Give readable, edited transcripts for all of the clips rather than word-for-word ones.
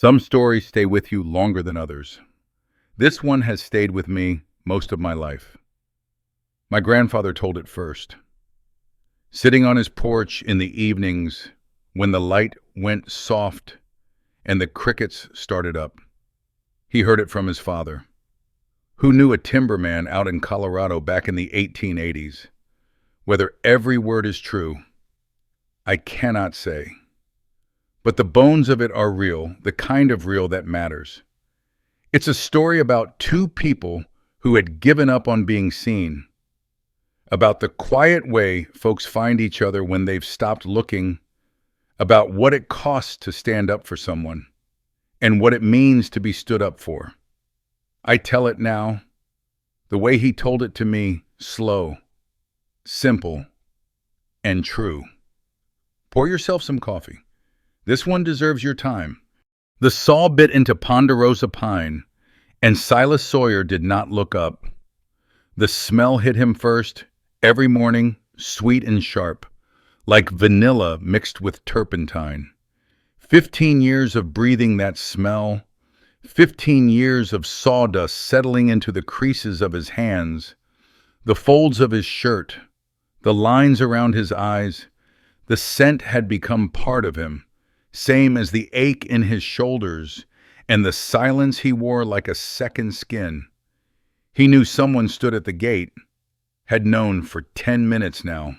Some stories stay with you longer than others. This one has stayed with me most of my life. My grandfather told it first. Sitting on his porch in the evenings when the light went soft and the crickets started up. He heard it from his father, who knew a timberman out in Colorado back in the 1880s. Whether every word is true, I cannot say. But the bones of it are real, the kind of real that matters. It's a story about two people who had given up on being seen, about the quiet way folks find each other when they've stopped looking, about what it costs to stand up for someone, and what it means to be stood up for. I tell it now, the way he told it to me, slow, simple, and true. Pour yourself some coffee. This one deserves your time. The saw bit into ponderosa pine, and Silas Sawyer did not look up. The smell hit him first, every morning, sweet and sharp, like vanilla mixed with turpentine. 15 years of breathing that smell, 15 years of sawdust settling into the creases of his hands, the folds of his shirt, the lines around his eyes. The scent had become part of him, same as the ache in his shoulders and the silence he wore like a second skin. He knew someone stood at the gate, had known for 10 minutes now.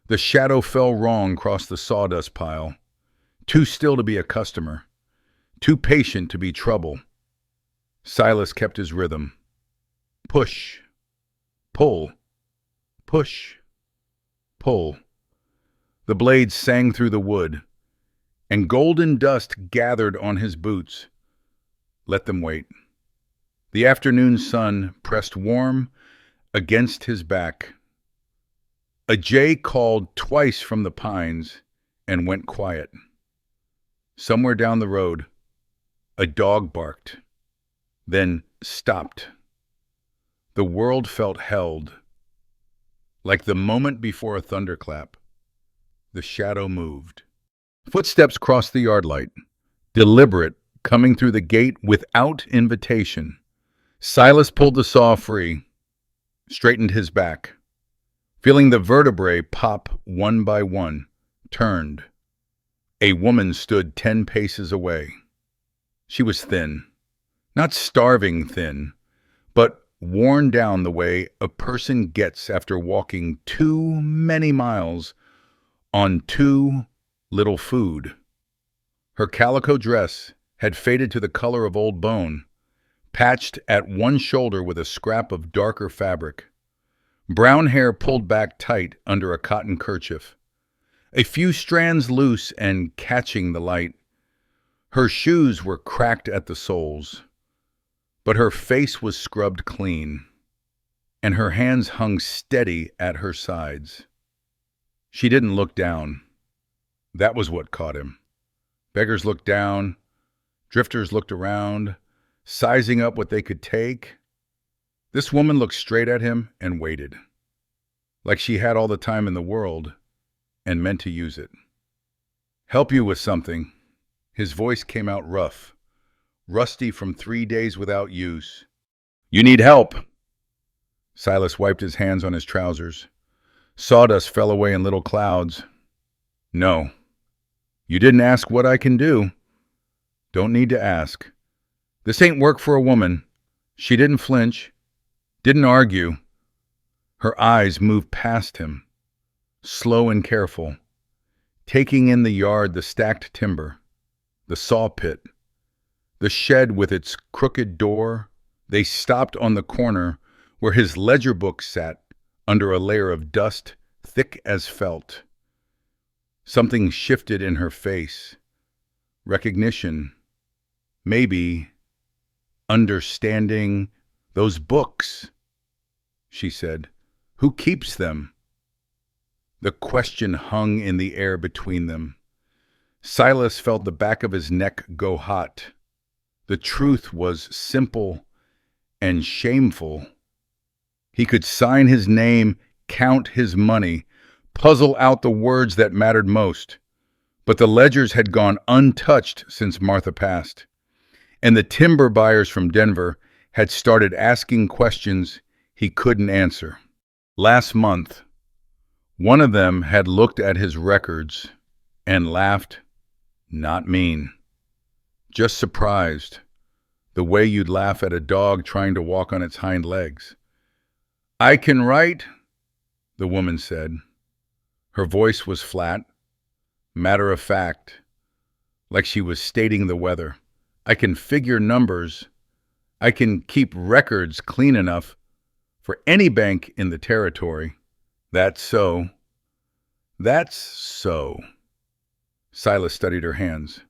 The shadow fell wrong across the sawdust pile, too still to be a customer, too patient to be trouble. Silas kept his rhythm. Push, pull, push, pull. The blades sang through the wood, and golden dust gathered on his boots. Let them wait. The afternoon sun pressed warm against his back. A jay called twice from the pines and went quiet. Somewhere down the road, a dog barked, then stopped. The world felt held, like the moment before a thunderclap. The shadow moved. Footsteps crossed the yard light, deliberate, coming through the gate without invitation. Silas pulled the saw free, straightened his back, feeling the vertebrae pop one by one, turned. A woman stood 10 paces away. She was thin, not starving thin, but worn down the way a person gets after walking too many miles on too little food. Her calico dress had faded to the color of old bone, patched at one shoulder with a scrap of darker fabric. Brown hair pulled back tight under a cotton kerchief, a few strands loose and catching the light. Her shoes were cracked at the soles, but her face was scrubbed clean, and her hands hung steady at her sides. She didn't look down. That was what caught him. Beggars looked down, drifters looked around, sizing up what they could take. This woman looked straight at him and waited, like she had all the time in the world and meant to use it. Help you with something. His voice came out rough, rusty from 3 days without use. You need help. Silas wiped his hands on his trousers. Sawdust fell away in little clouds. No. You didn't ask what I can do. Don't need to ask. This ain't work for a woman. She didn't flinch, didn't argue. Her eyes moved past him, slow and careful, taking in the yard, the stacked timber, the saw pit, the shed with its crooked door. They stopped on the corner where his ledger book sat under a layer of dust thick as felt. Something shifted in her face. Recognition. Maybe understanding. Those books, she said. Who keeps them? The question hung in the air between them. Silas felt the back of his neck go hot. The truth was simple and shameful. He could sign his name, count his money, puzzle out the words that mattered most. But the ledgers had gone untouched since Martha passed, and the timber buyers from Denver had started asking questions he couldn't answer. Last month, one of them had looked at his records and laughed, not mean, just surprised, the way you'd laugh at a dog trying to walk on its hind legs. "I can write," the woman said. Her voice was flat, matter of fact, like she was stating the weather. "I can figure numbers. I can keep records clean enough for any bank in the territory." "That's so. That's so." Silas studied her hands.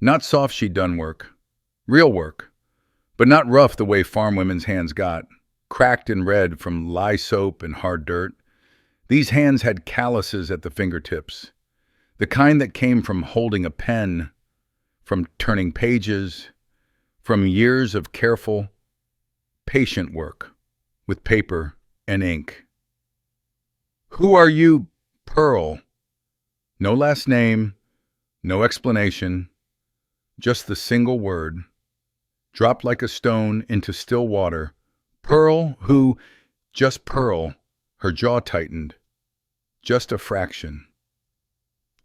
Not soft she'd done work. Real work. But not rough the way farm women's hands got. Cracked and red from lye soap and hard dirt. These hands had calluses at the fingertips. The kind that came from holding a pen, from turning pages, from years of careful, patient work with paper and ink. "Who are you, Pearl?" No last name, no explanation, just the single word, dropped like a stone into still water. Pearl, who, just Pearl, her jaw tightened. Just a fraction.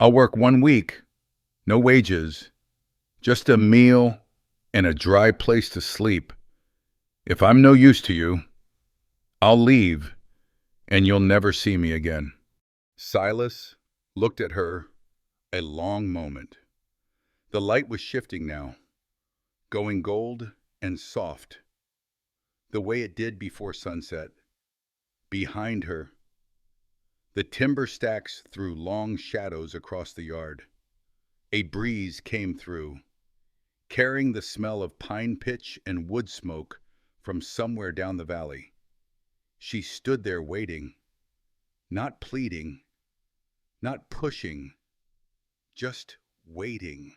"I'll work 1 week, no wages, just a meal and a dry place to sleep. If I'm no use to you, I'll leave and you'll never see me again." Silas looked at her a long moment. The light was shifting now, going gold and soft, the way it did before sunset. Behind her, the timber stacks threw long shadows across the yard. A breeze came through, carrying the smell of pine pitch and wood smoke from somewhere down the valley. She stood there waiting, not pleading, not pushing, just waiting.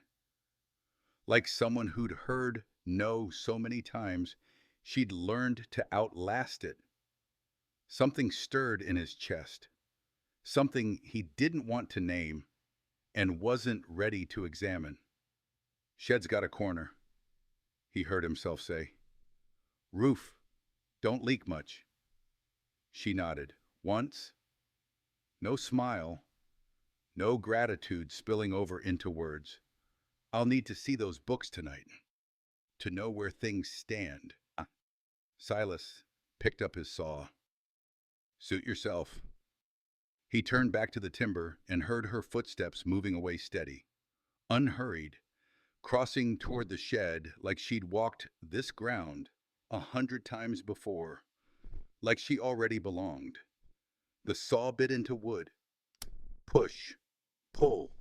Like someone who'd heard no so many times, she'd learned to outlast it. Something stirred in his chest, something he didn't want to name and wasn't ready to examine. "Shed's got a corner," he heard himself say. "Roof, don't leak much." She nodded. Once. No smile, no gratitude spilling over into words. "I'll need to see those books tonight, to know where things stand." Silas picked up his saw. "Suit yourself." He turned back to the timber and heard her footsteps moving away steady, unhurried, crossing toward the shed like she'd walked this ground 100 times before, like she already belonged. The saw bit into wood. Push, pull,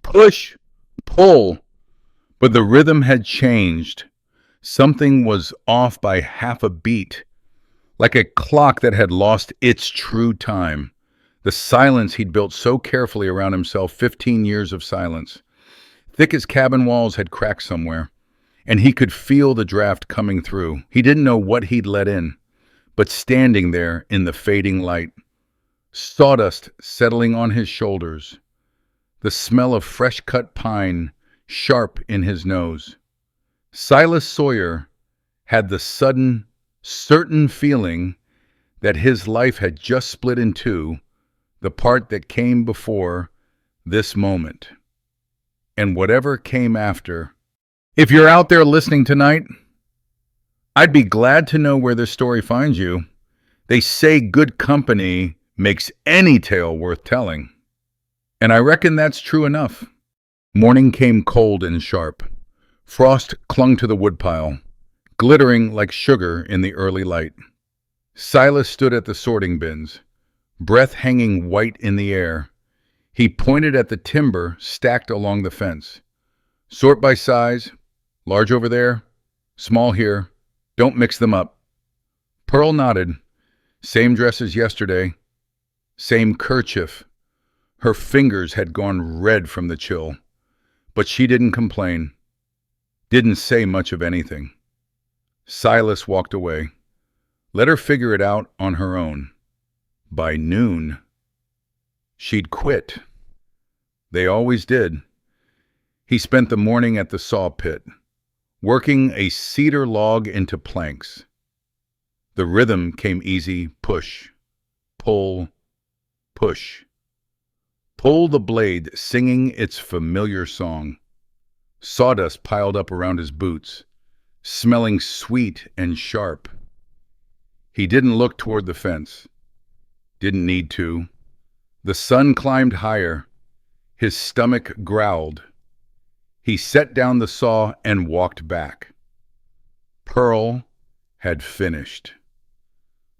push, pull. But the rhythm had changed. Something was off by half a beat, like a clock that had lost its true time. The silence he'd built so carefully around himself, 15 years of silence. Thick as cabin walls had cracked somewhere, and he could feel the draft coming through. He didn't know what he'd let in, but standing there in the fading light, sawdust settling on his shoulders, the smell of fresh-cut pine sharp in his nose. Silas Sawyer had the sudden, certain feeling that his life had just split in two, the part that came before this moment, and whatever came after. If you're out there listening tonight, I'd be glad to know where this story finds you. They say good company makes any tale worth telling. And I reckon that's true enough. Morning came cold and sharp. Frost clung to the woodpile, glittering like sugar in the early light. Silas stood at the sorting bins, breath hanging white in the air. He pointed at the timber stacked along the fence. "Sort by size, large over there, small here. Don't mix them up." Pearl nodded. Same dress as yesterday. Same kerchief. Her fingers had gone red from the chill. But she didn't complain. Didn't say much of anything. Silas walked away. Let her figure it out on her own. By noon, she'd quit. They always did. He spent the morning at the saw pit, working a cedar log into planks. The rhythm came easy: push, pull, push. Pull the blade, singing its familiar song. Sawdust piled up around his boots, smelling sweet and sharp. He didn't look toward the fence. Didn't need to. The sun climbed higher. His stomach growled. He set down the saw and walked back. Pearl had finished.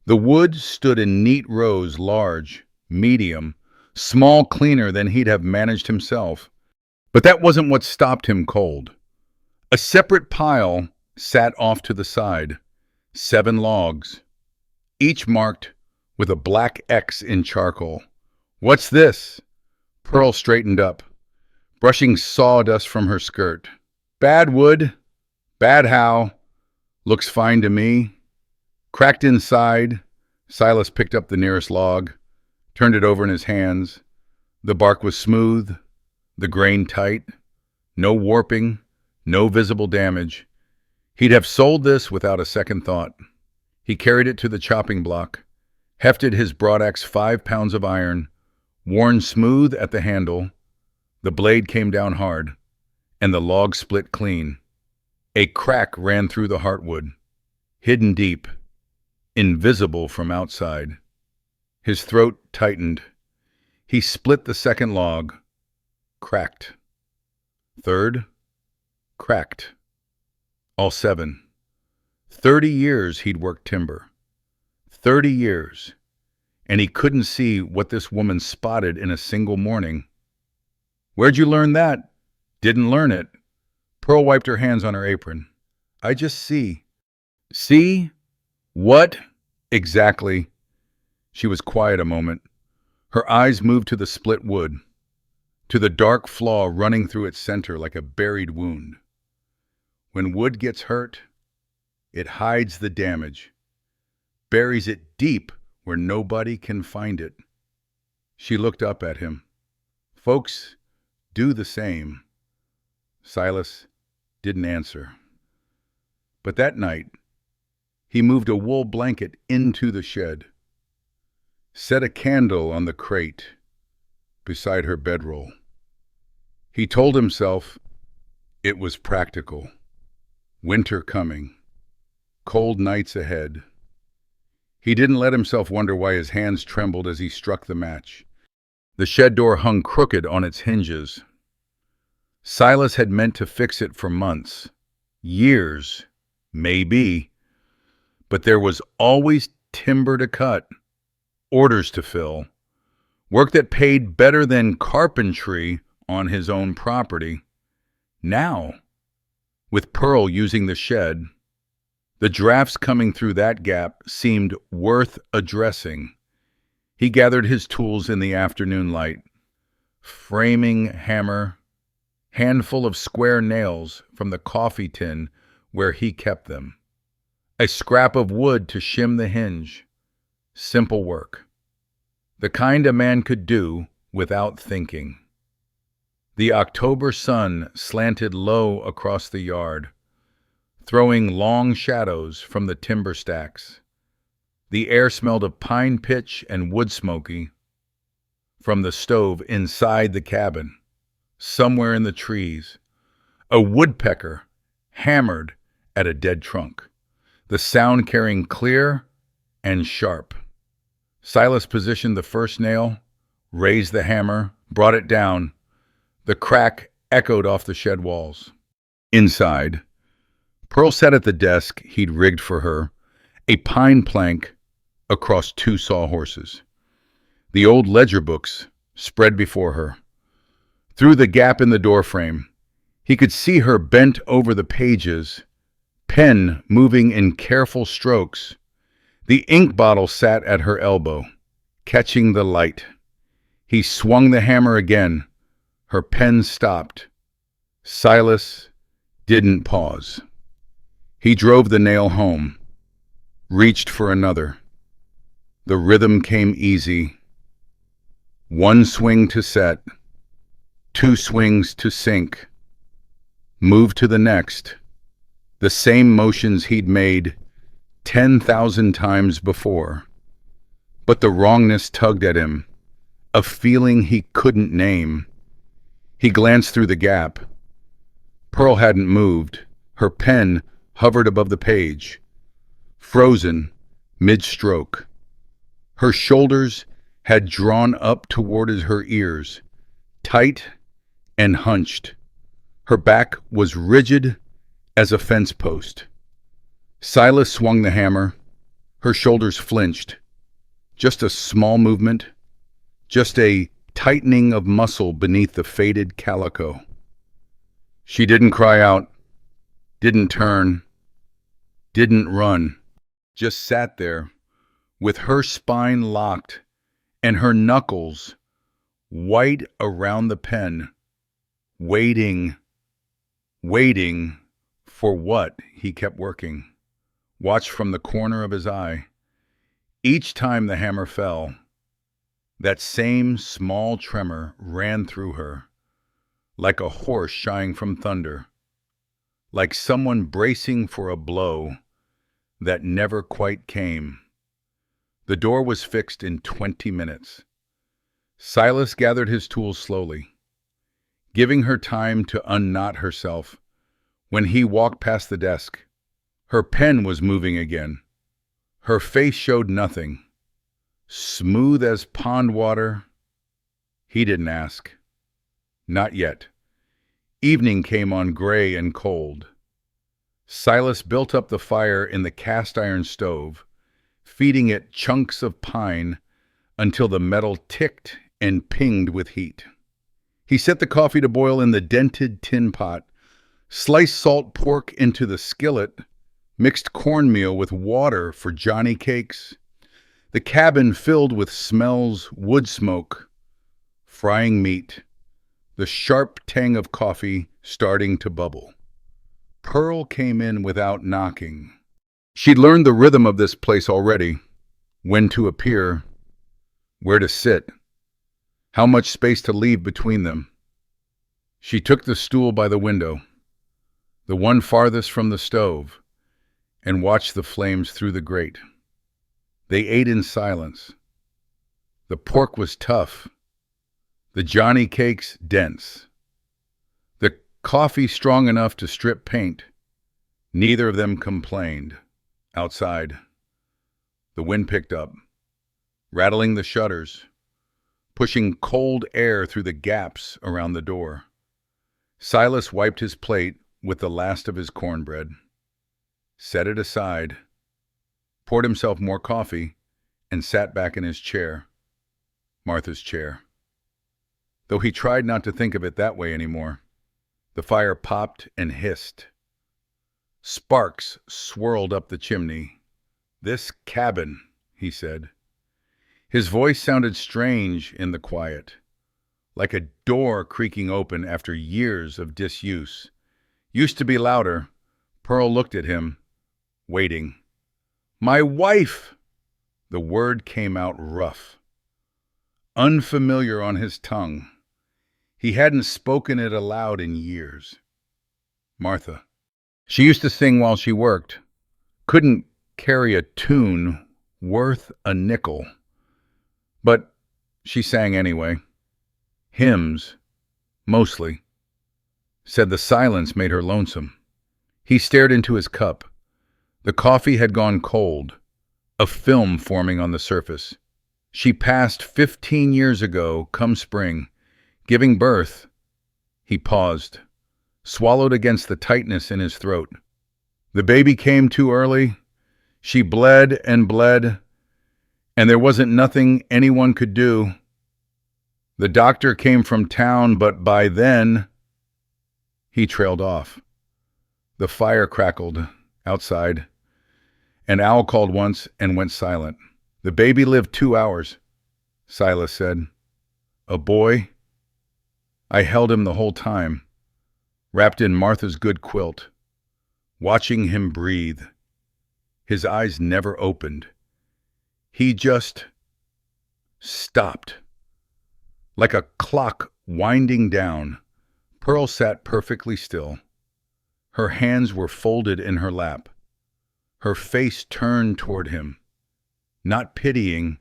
The wood stood in neat rows, large, medium, small, cleaner than he'd have managed himself. But that wasn't what stopped him cold. A separate pile sat off to the side, 7 logs, each marked with a black X in charcoal. "What's this?" Pearl straightened up, brushing sawdust from her skirt. "Bad wood. Bad how. Looks fine to me." Cracked inside, Silas picked up the nearest log, turned it over in his hands. The bark was smooth, the grain tight, no warping, no visible damage. He'd have sold this without a second thought. He carried it to the chopping block, hefted his broadaxe 5 pounds of iron, worn smooth at the handle. The blade came down hard, and the log split clean. A crack ran through the heartwood, hidden deep, invisible from outside. His throat tightened. He split the second log. Cracked. Third. Cracked. All 7. 30 years he'd worked timber. 30 years. And he couldn't see what this woman spotted in a single morning. "Where'd you learn that?" "Didn't learn it." Pearl wiped her hands on her apron. "I just see." "See? What exactly?" She was quiet a moment. Her eyes moved to the split wood, to the dark flaw running through its center like a buried wound. When wood gets hurt, it hides the damage, buries it deep where nobody can find it. She looked up at him. "Folks do the same." Silas didn't answer. But that night, he moved a wool blanket into the shed, set a candle on the crate beside her bedroll. He told himself it was practical. Winter coming, cold nights ahead. He didn't let himself wonder why his hands trembled as he struck the match. The shed door hung crooked on its hinges. Silas had meant to fix it for months, years, maybe. But there was always timber to cut, orders to fill, work that paid better than carpentry on his own property. Now, with Pearl using the shed, the drafts coming through that gap seemed worth addressing. He gathered his tools in the afternoon light: framing hammer, handful of square nails from the coffee tin where he kept them, a scrap of wood to shim the hinge. Simple work, the kind a man could do without thinking. The October sun slanted low across the yard, throwing long shadows from the timber stacks. The air smelled of pine pitch and wood smoky from the stove inside the cabin. Somewhere in the trees, a woodpecker hammered at a dead trunk, the sound carrying clear and sharp. Silas positioned the first nail, raised the hammer, brought it down. The crack echoed off the shed walls. Inside, Pearl sat at the desk he'd rigged for her, a pine plank across 2 sawhorses. The old ledger books spread before her. Through the gap in the doorframe, he could see her bent over the pages, pen moving in careful strokes. The ink bottle sat at her elbow, catching the light. He swung the hammer again. Her pen stopped. Silas didn't pause. He drove the nail home, reached for another. The rhythm came easy. 1 swing to set, 2 swings to sink. moved to the next, the same motions he'd made 10,000 times before. But the wrongness tugged at him, a feeling he couldn't name. He glanced through the gap. Pearl hadn't moved. Her pen hovered above the page, frozen mid-stroke. Her shoulders had drawn up toward her ears, tight and hunched. Her back was rigid as a fence post. Silas swung the hammer. Her shoulders flinched. Just a small movement, just a tightening of muscle beneath the faded calico. She didn't cry out, didn't turn, didn't run, just sat there with her spine locked and her knuckles white around the pen, waiting for what. He kept working, watched from the corner of his eye. Each time the hammer fell, that same small tremor ran through her, like a horse shying from thunder, like someone bracing for a blow that never quite came. The door was fixed in 20 minutes. Silas gathered his tools slowly, giving her time to unknot herself. When he walked past the desk, her pen was moving again. Her face showed nothing. Smooth as pond water. He didn't ask. Not yet. Evening came on gray and cold. Silas built up the fire in the cast-iron stove, feeding it chunks of pine until the metal ticked and pinged with heat. He set the coffee to boil in the dented tin pot, sliced salt pork into the skillet, mixed cornmeal with water for Johnny cakes. The cabin filled with smells, wood smoke, frying meat, the sharp tang of coffee starting to bubble. Pearl came in without knocking. She'd learned the rhythm of this place already, when to appear, where to sit, how much space to leave between them. She took the stool by the window, the one farthest from the stove, and watched the flames through the grate. They ate in silence. The pork was tough, the Johnny cakes dense, the coffee strong enough to strip paint. Neither of them complained. Outside, the wind picked up, rattling the shutters, pushing cold air through the gaps around the door. Silas wiped his plate with the last of his cornbread, set it aside, poured himself more coffee, and sat back in his chair, Martha's chair. Though he tried not to think of it that way anymore, the fire popped and hissed. Sparks swirled up the chimney. "This cabin," he said. His voice sounded strange in the quiet, like a door creaking open after years of disuse. Used to be louder. Pearl looked at him, waiting. "My wife!" The word came out rough, unfamiliar on his tongue. He hadn't spoken it aloud in years. Martha. She used to sing while she worked. Couldn't carry a tune worth a nickel. But she sang anyway. Hymns, mostly. Said the silence made her lonesome. He stared into his cup. The coffee had gone cold, a film forming on the surface. She passed 15 years ago, come spring, giving birth. He paused, swallowed against the tightness in his throat. The baby came too early. She bled, and there wasn't nothing anyone could do. The doctor came from town, but by then... He trailed off. The fire crackled outside. An owl called once and went silent. The baby lived 2 hours, Silas said. A boy? I held him the whole time, wrapped in Martha's good quilt, watching him breathe. His eyes never opened. He just stopped. Like a clock winding down, Pearl sat perfectly still. Her hands were folded in her lap, her face turned toward him, not pitying,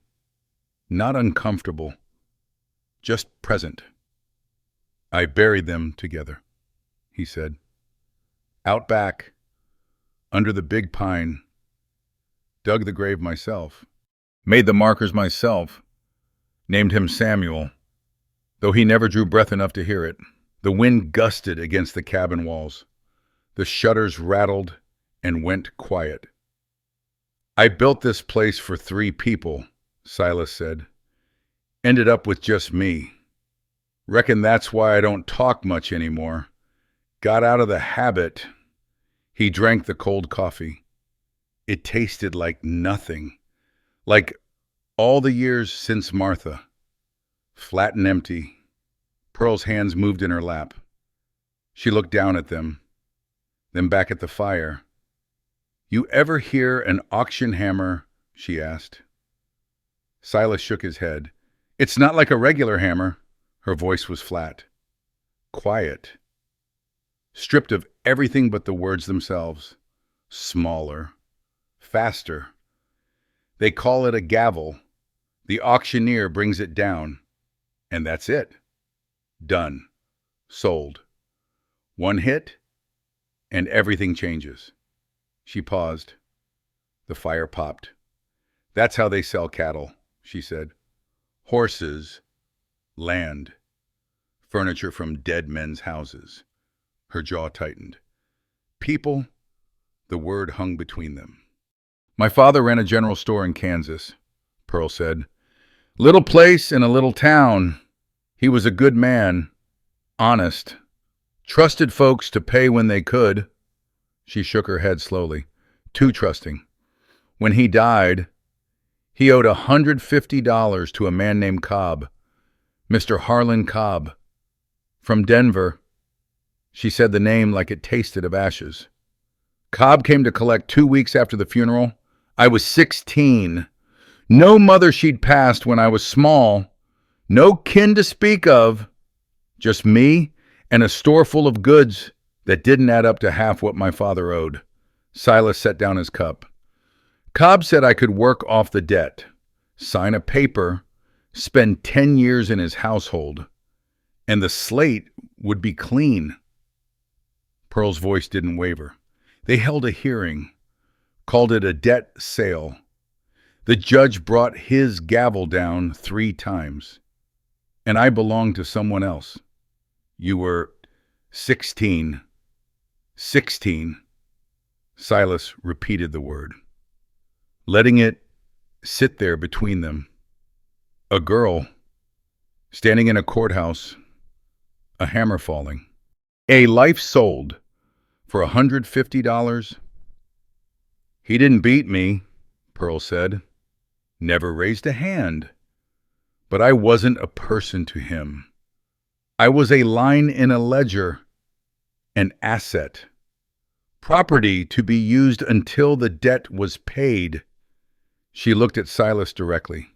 not uncomfortable, just present. "I buried them together," he said. "Out back, under the big pine. Dug the grave myself. Made the markers myself. Named him Samuel, though he never drew breath enough to hear it." The wind gusted against the cabin walls. The shutters rattled and went quiet. "I built this place for 3 people," Silas said. "Ended up with just me. Reckon that's why I don't talk much anymore. Got out of the habit." He drank the cold coffee. It tasted like nothing, like all the years since Martha. Flat and empty. Pearl's hands moved in her lap. She looked down at them, then back at the fire. "You ever hear an auction hammer?" she asked. Silas shook his head. "It's not like a regular hammer." Her voice was flat. Quiet. Stripped of everything but the words themselves. Smaller. Faster. "They call it a gavel. The auctioneer brings it down. And that's it. Done. Sold. One hit, and everything changes." She paused. The fire popped. "That's how they sell cattle," she said. "Horses, land, furniture from dead men's houses." Her jaw tightened. "People," the word hung between them. "My father ran a general store in Kansas," Pearl said. "Little place in a little town. He was a good man, honest, trusted folks to pay when they could." She shook her head slowly. "Too trusting. When he died, he owed $150 to a man named Cobb, Mr. Harlan Cobb, from Denver." She said the name like it tasted of ashes. "Cobb came to collect 2 weeks after the funeral. I was 16. No mother she'd passed when I was small. No kin to speak of. Just me and a store full of goods that didn't add up to half what my father owed." Silas set down his cup. "Cobb said I could work off the debt, sign a paper, spend 10 years in his household, and the slate would be clean." Pearl's voice didn't waver. "They held a hearing, called it a debt sale. The judge brought his gavel down 3 times. And I belonged to someone else. You were 16. 16. Silas repeated the word, letting it sit there between them. A girl, standing in a courthouse, a hammer falling. A life sold for $150. "He didn't beat me," Pearl said. "Never raised a hand. But I wasn't a person to him. I was a line in a ledger, an asset, property to be used until the debt was paid." She looked at Silas directly.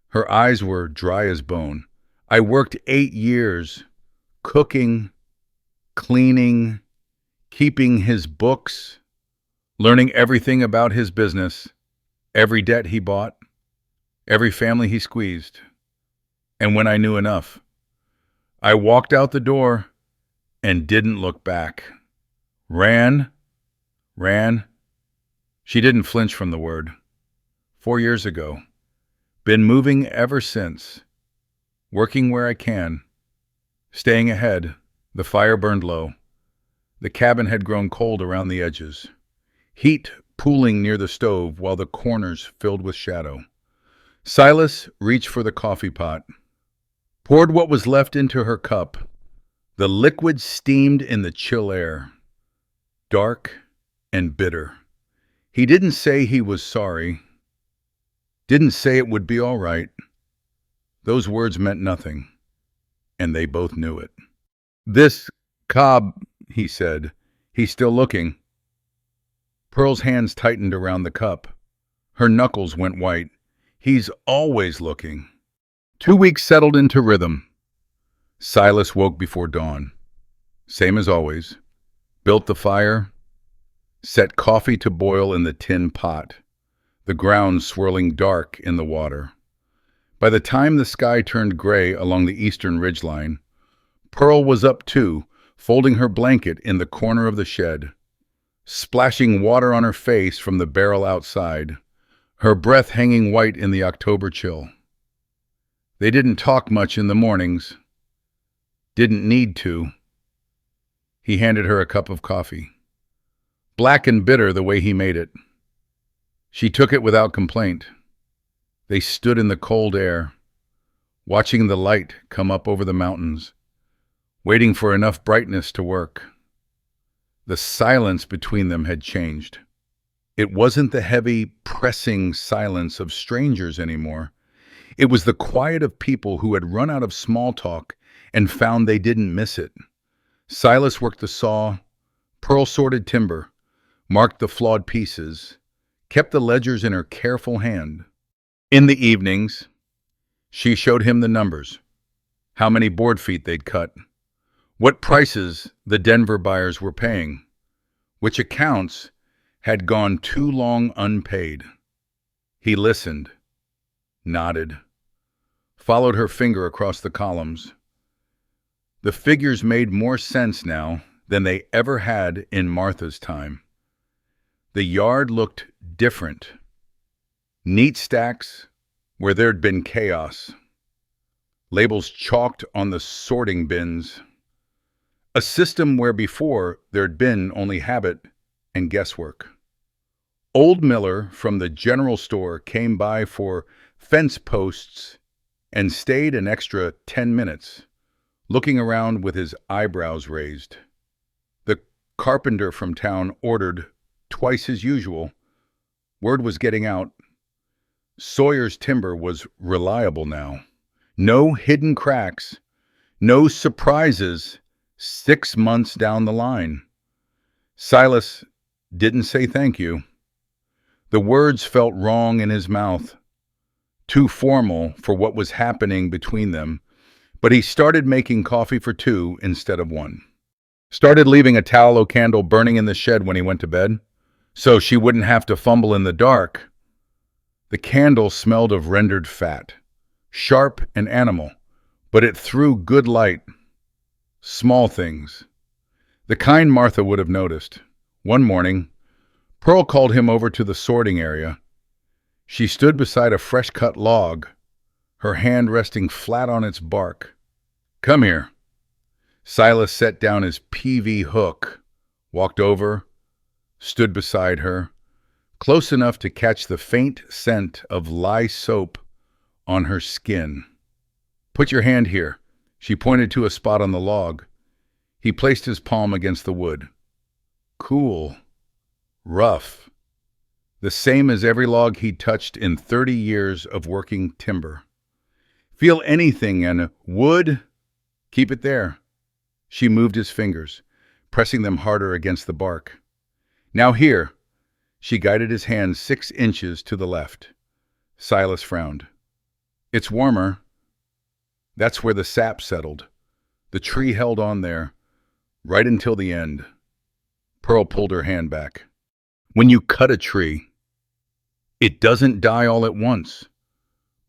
Her eyes were dry as bone. "I worked 8 years, cooking, cleaning, keeping his books, learning everything about his business, every debt he bought, every family he squeezed. And when I knew enough, I walked out the door and didn't look back. Ran. She didn't flinch from the word. 4 years ago. Been moving ever since. Working where I can. Staying ahead. The fire burned low. The cabin had grown cold around the edges. Heat pooling near the stove while the corners filled with shadow. Silas reached for the coffee pot. Poured what was left into her cup. The liquid steamed in the chill air. Dark and bitter. He didn't say he was sorry. Didn't say it would be all right. Those words meant nothing, and they both knew it. "This Cobb," he said. "He's still looking." Pearl's hands tightened around the cup. Her knuckles went white. "He's always looking." 2 weeks settled into rhythm. Silas woke before dawn. Same as always. built the fire, set coffee to boil in the tin pot, the ground swirling dark in the water. By the time the sky turned gray along the eastern ridgeline, Pearl was up too, folding her blanket in the corner of the shed, splashing water on her face from the barrel outside, her breath hanging white in the October chill. They didn't talk much in the mornings. Didn't need to. He handed her a cup of coffee. Black and bitter the way he made it. She took it without complaint. They stood in the cold air, watching the light come up over the mountains, waiting for enough brightness to work. The silence between them had changed. It wasn't the heavy, pressing silence of strangers anymore. It was the quiet of people who had run out of small talk and found they didn't miss it. Silas worked the saw, Pearl sorted timber, marked the flawed pieces, kept the ledgers in her careful hand. In the evenings, she showed him the numbers, how many board feet they'd cut, what prices the Denver buyers were paying, which accounts had gone too long unpaid. He listened, nodded, followed her finger across the columns. The figures made more sense now than they ever had in Martha's time. The yard looked different. Neat stacks where there'd been chaos. Labels chalked on the sorting bins. A system where before there'd been only habit and guesswork. Old Miller from the general store came by for fence posts and stayed an extra 10 minutes, looking around with his eyebrows raised. The carpenter from town ordered twice as usual. Word was getting out. Sawyer's timber was reliable now. No hidden cracks, no surprises 6 months down the line. Silas didn't say thank you. The words felt wrong in his mouth, too formal for what was happening between them, but he started making coffee for two instead of one. Started leaving a tallow candle burning in the shed when he went to bed, so she wouldn't have to fumble in the dark. The candle smelled of rendered fat, sharp and animal, but it threw good light. Small things. The kind Martha would have noticed. One morning, Pearl called him over to the sorting area. She stood beside a fresh-cut log, her hand resting flat on its bark. "Come here." Silas set down his PV hook, walked over, stood beside her, close enough to catch the faint scent of lye soap on her skin. "Put your hand here." She pointed to a spot on the log. He placed his palm against the wood. Cool. Rough. The same as every log he'd touched in 30 years of working timber. "Feel anything, and wood, keep it there." She moved his fingers, pressing them harder against the bark. "Now here." She guided his hand 6 inches to the left. Silas frowned. "It's warmer." That's where the sap settled. The tree held on there, right until the end. Pearl pulled her hand back. When you cut a tree, it doesn't die all at once.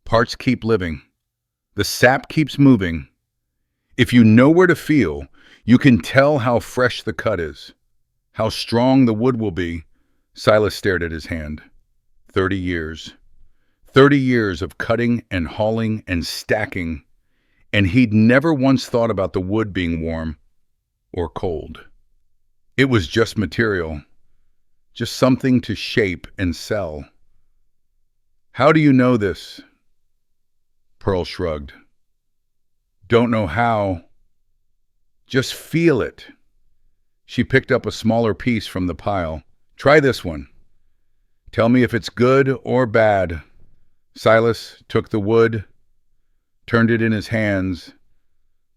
Parts keep living. The sap keeps moving. If you know where to feel, you can tell how fresh the cut is, how strong the wood will be. Silas stared at his hand. 30 years. 30 years of cutting and hauling and stacking, and he'd never once thought about the wood being warm or cold. It was just material, just something to shape and sell. "How do you know this?" Pearl shrugged. "Don't know how. Just feel it." She picked up a smaller piece from the pile. "Try this one. Tell me if it's good or bad." Silas took the wood, turned it in his hands,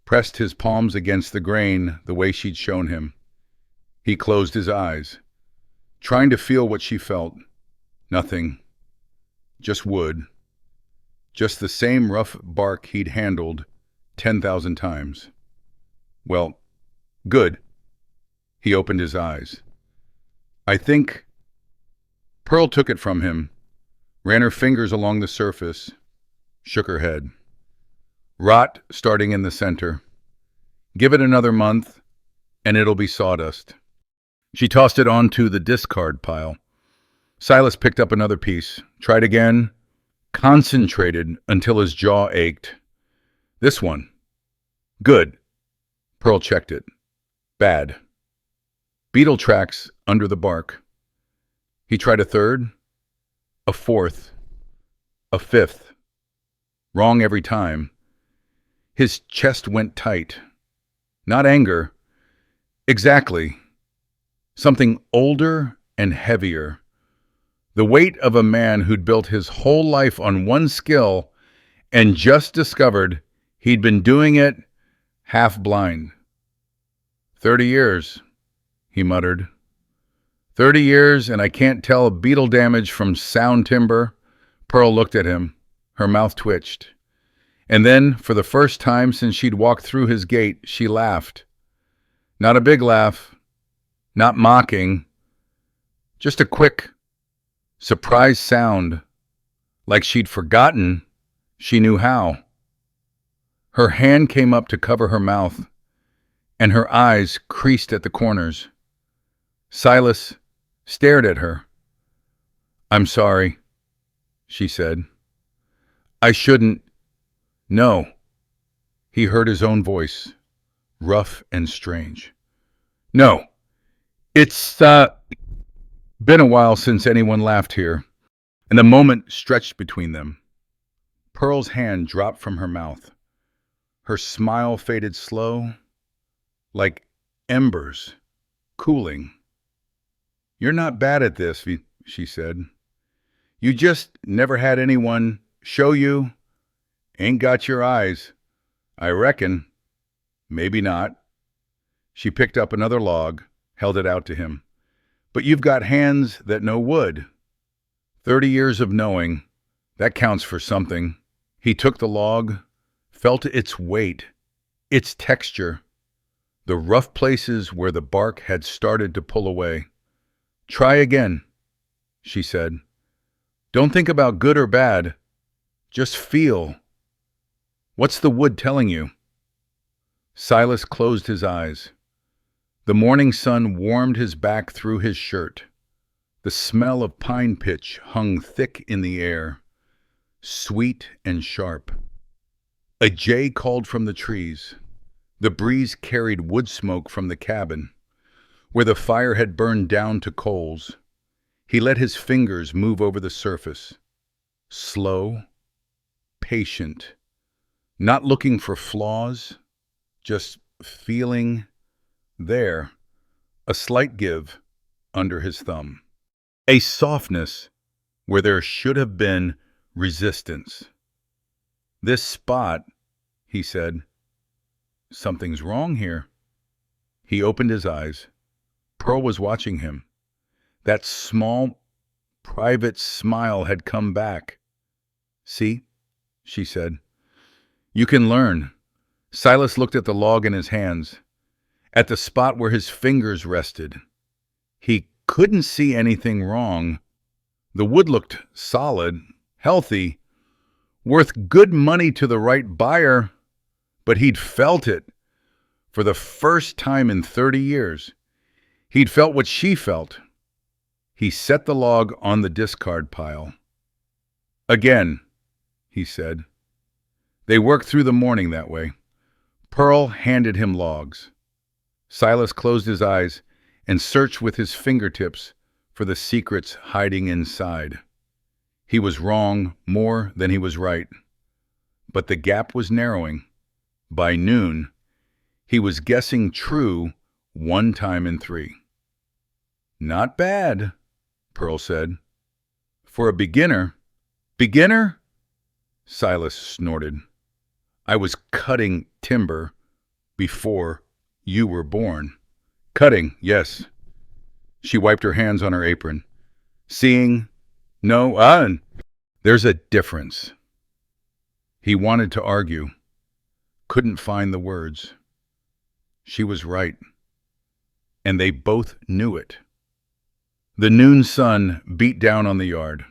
pressed his palms against the grain the way she'd shown him. He closed his eyes, trying to feel what she felt. Nothing. Just wood. Just the same rough bark he'd handled 10,000 times. "Well, good." He opened his eyes. I think. Pearl took it from him, ran her fingers along the surface, shook her head. Rot starting in the center. Give it another month, and it'll be sawdust. She tossed it onto the discard pile. Silas picked up another piece, tried again, concentrated until his jaw ached. This one. Good. Pearl checked it. Bad. Beetle tracks under the bark. He tried a third, a fourth, a fifth. Wrong every time. His chest went tight. Not anger. Exactly. Something older and heavier. The weight of a man who'd built his whole life on one skill and just discovered he'd been doing it half blind. 30 years, he muttered. 30 years, and I can't tell beetle damage from sound timber. Pearl looked at him. Her mouth twitched. And then, for the first time since she'd walked through his gate, she laughed. Not a big laugh. Not mocking. Just a quick, surprised sound, like she'd forgotten she knew how. Her hand came up to cover her mouth, and her eyes creased at the corners. Silas stared at her. I'm sorry, she said. I shouldn't. No. He heard his own voice, rough and strange. No. It's, been a while since anyone laughed here, and the moment stretched between them. Pearl's hand dropped from her mouth. Her smile faded slow, like embers, cooling. You're not bad at this, she said. You just never had anyone show you. Ain't got your eyes. I reckon. Maybe not. She picked up another log, held it out to him. But you've got hands that know wood. 30 years of knowing. That counts for something. He took the log, felt its weight, its texture, the rough places where the bark had started to pull away. Try again, she said. Don't think about good or bad. Just feel. What's the wood telling you? Silas closed his eyes. The morning sun warmed his back through his shirt. The smell of pine pitch hung thick in the air, sweet and sharp. A jay called from the trees. The breeze carried wood smoke from the cabin, where the fire had burned down to coals. He let his fingers move over the surface. Slow, patient, not looking for flaws, just feeling there, a slight give under his thumb. A softness where there should have been resistance. This spot, he said, something's wrong here. He opened his eyes. Pearl was watching him. That small, private smile had come back. See, she said. You can learn. Silas looked at the log in his hands, at the spot where his fingers rested. He couldn't see anything wrong. The wood looked solid, healthy, worth good money to the right buyer, but he'd felt it for the first time in 30 years. He'd felt what she felt. He set the log on the discard pile. Again, he said. They worked through the morning that way. Pearl handed him logs. Silas closed his eyes and searched with his fingertips for the secrets hiding inside. He was wrong more than he was right. But the gap was narrowing. By noon, he was guessing true 1 time in 3. Not bad, Pearl said. For a beginner. Beginner? Silas snorted. I was cutting timber before you were born. Cutting, yes. She wiped her hands on her apron. Seeing? No, there's a difference. He wanted to argue. Couldn't find the words. She was right. and they both knew it. The noon sun beat down on the yard.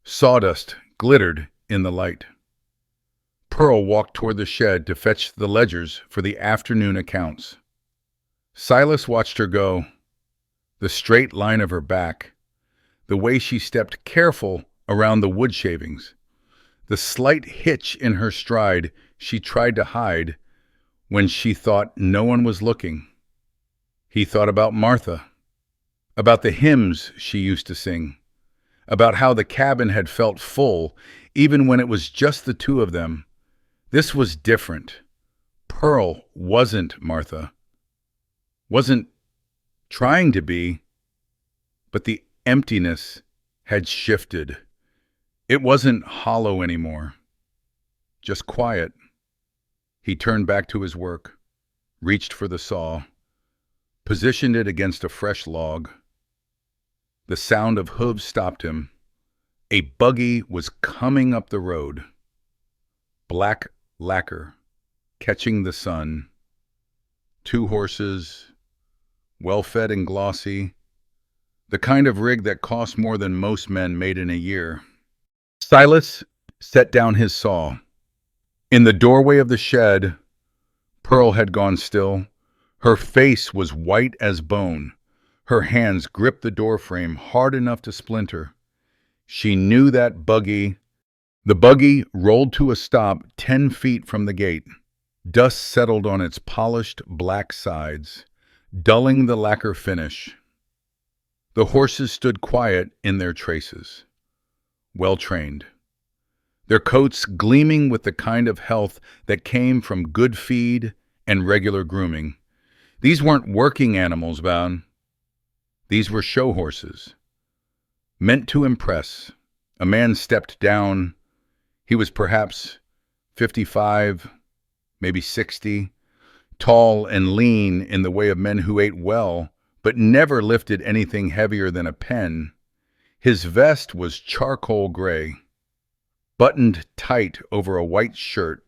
Sawdust glittered in the light. Pearl walked toward the shed to fetch the ledgers for the afternoon accounts. Silas watched her go, the straight line of her back, the way she stepped careful around the wood shavings, the slight hitch in her stride she tried to hide when she thought no one was looking. He thought about Martha, about the hymns she used to sing, about how the cabin had felt full even when it was just the two of them. This was different. Pearl wasn't Martha, wasn't trying to be, but the emptiness had shifted. It wasn't hollow anymore, just quiet. He turned back to his work, reached for the saw, positioned it against a fresh log. The sound of hooves stopped him. A buggy was coming up the road. Black lacquer, catching the sun. 2 horses, well-fed and glossy, the kind of rig that costs more than most men made in a year. Silas set down his saw. In the doorway of the shed, Pearl had gone still. Her face was white as bone. Her hands gripped the doorframe hard enough to splinter. She knew that buggy. The buggy rolled to a stop 10 feet from the gate. Dust settled on its polished black sides, dulling the lacquer finish. The horses stood quiet in their traces, well-trained, their coats gleaming with the kind of health that came from good feed and regular grooming. These weren't working animals, Van. These were show horses, meant to impress. A man stepped down. He was perhaps 55, maybe 60, tall and lean in the way of men who ate well, but never lifted anything heavier than a pen. His vest was charcoal gray, buttoned tight over a white shirt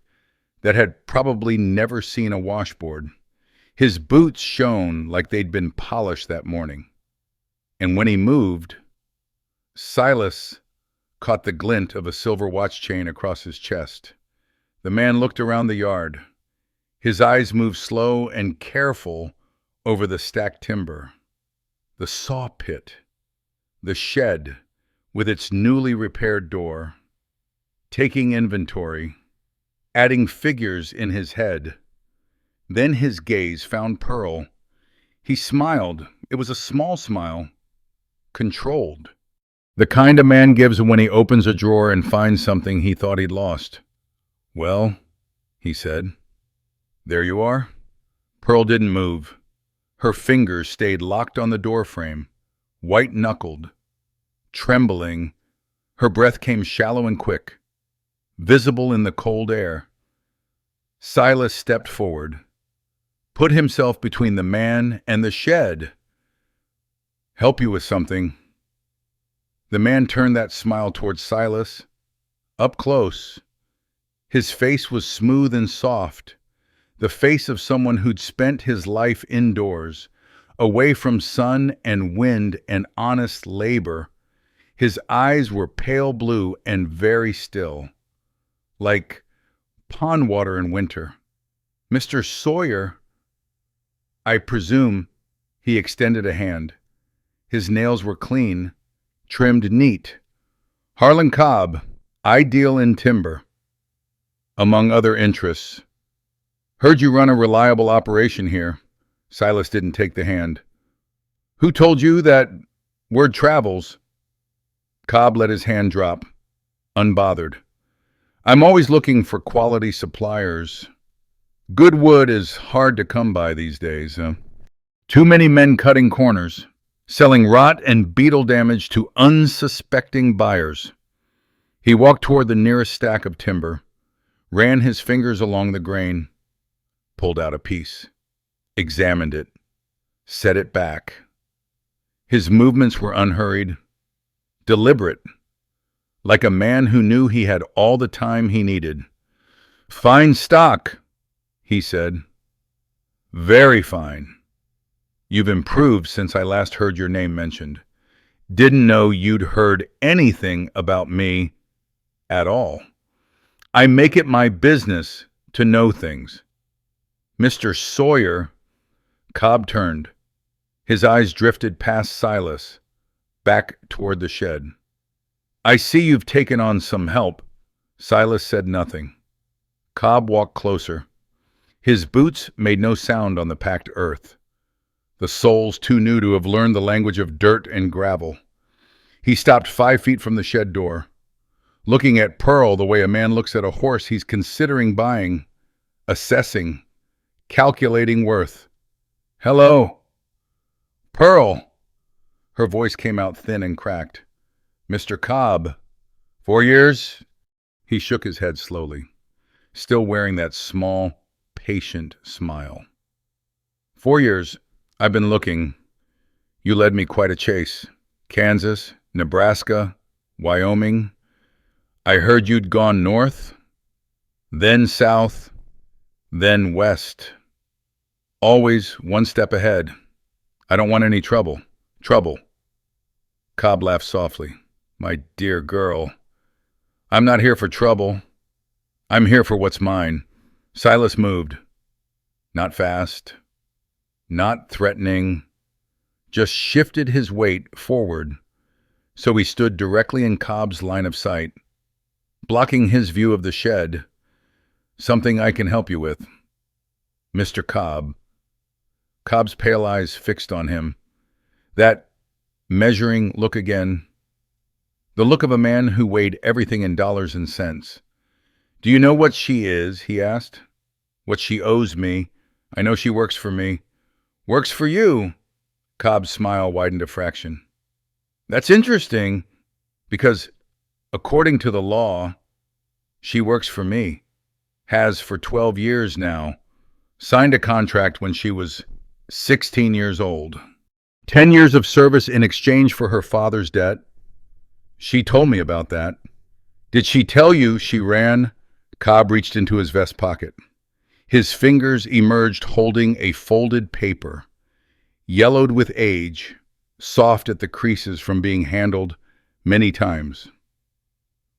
that had probably never seen a washboard. His boots shone like they'd been polished that morning. And when he moved, Silas caught the glint of a silver watch chain across his chest. The man looked around the yard. His eyes moved slow and careful over the stacked timber, the saw pit, the shed with its newly repaired door, taking inventory, adding figures in his head. Then his gaze found Pearl. He smiled. It was a small smile, controlled. The kind a man gives when he opens a drawer and finds something he thought he'd lost. "Well," he said, "there you are." Pearl didn't move. Her fingers stayed locked on the doorframe, white-knuckled, trembling. Her breath came shallow and quick, visible in the cold air. Silas stepped forward, put himself between the man and the shed. "Help you with something." The man turned that smile towards Silas, up close. His face was smooth and soft, the face of someone who'd spent his life indoors, away from sun and wind and honest labor. His eyes were pale blue and very still, like pond water in winter. "Mr. Sawyer," I presume. He extended a hand. His nails were clean, trimmed neat. "Harlan Cobb, I deal in timber, among other interests. Heard you run a reliable operation here." Silas didn't take the hand. "Who told you that word travels?" Cobb let his hand drop, unbothered. "I'm always looking for quality suppliers. Good wood is hard to come by these days. Too many men cutting corners, selling rot and beetle damage to unsuspecting buyers." He walked toward the nearest stack of timber, ran his fingers along the grain, pulled out a piece, examined it, set it back. His movements were unhurried, deliberate, like a man who knew he had all the time he needed. "Fine stock," he said. "Very fine." You've improved since I last heard your name mentioned. Didn't know you'd heard anything about me at all. I make it my business to know things. Mr. Sawyer, Cobb turned. His eyes drifted past Silas, back toward the shed. I see you've taken on some help. Silas said nothing. Cobb walked closer. His boots made no sound on the packed earth, the soles too new to have learned the language of dirt and gravel. He stopped 5 feet from the shed door, looking at Pearl the way a man looks at a horse he's considering buying, assessing, calculating worth. "Hello." "Pearl." Her voice came out thin and cracked. "Mr. Cobb. 4 years?" He shook his head slowly, still wearing that small, patient smile. 4 years. I've been looking. You led me quite a chase. Kansas, Nebraska, Wyoming. I heard you'd gone north, then south, then west. Always one step ahead. I don't want any trouble. Trouble. Cobb laughed softly. "My dear girl, I'm not here for trouble. I'm here for what's mine." Silas moved. Not fast, not threatening, just shifted his weight forward so he stood directly in Cobb's line of sight, blocking his view of the shed. "Something I can help you with, Mr. Cobb." Cobb's pale eyes fixed on him. That measuring look again. The look of a man who weighed everything in dollars and cents. "Do you know what she is?" he asked. "What she owes me? I know she works for me." "Works for you?" Cobb's smile widened a fraction. "That's interesting, because according to the law, she works for me. Has for 12 years now. Signed a contract when she was 16 years old. 10 years of service in exchange for her father's debt. She told me about that." "Did she tell you she ran?" Cobb reached into his vest pocket. His fingers emerged holding a folded paper, yellowed with age, soft at the creases from being handled many times.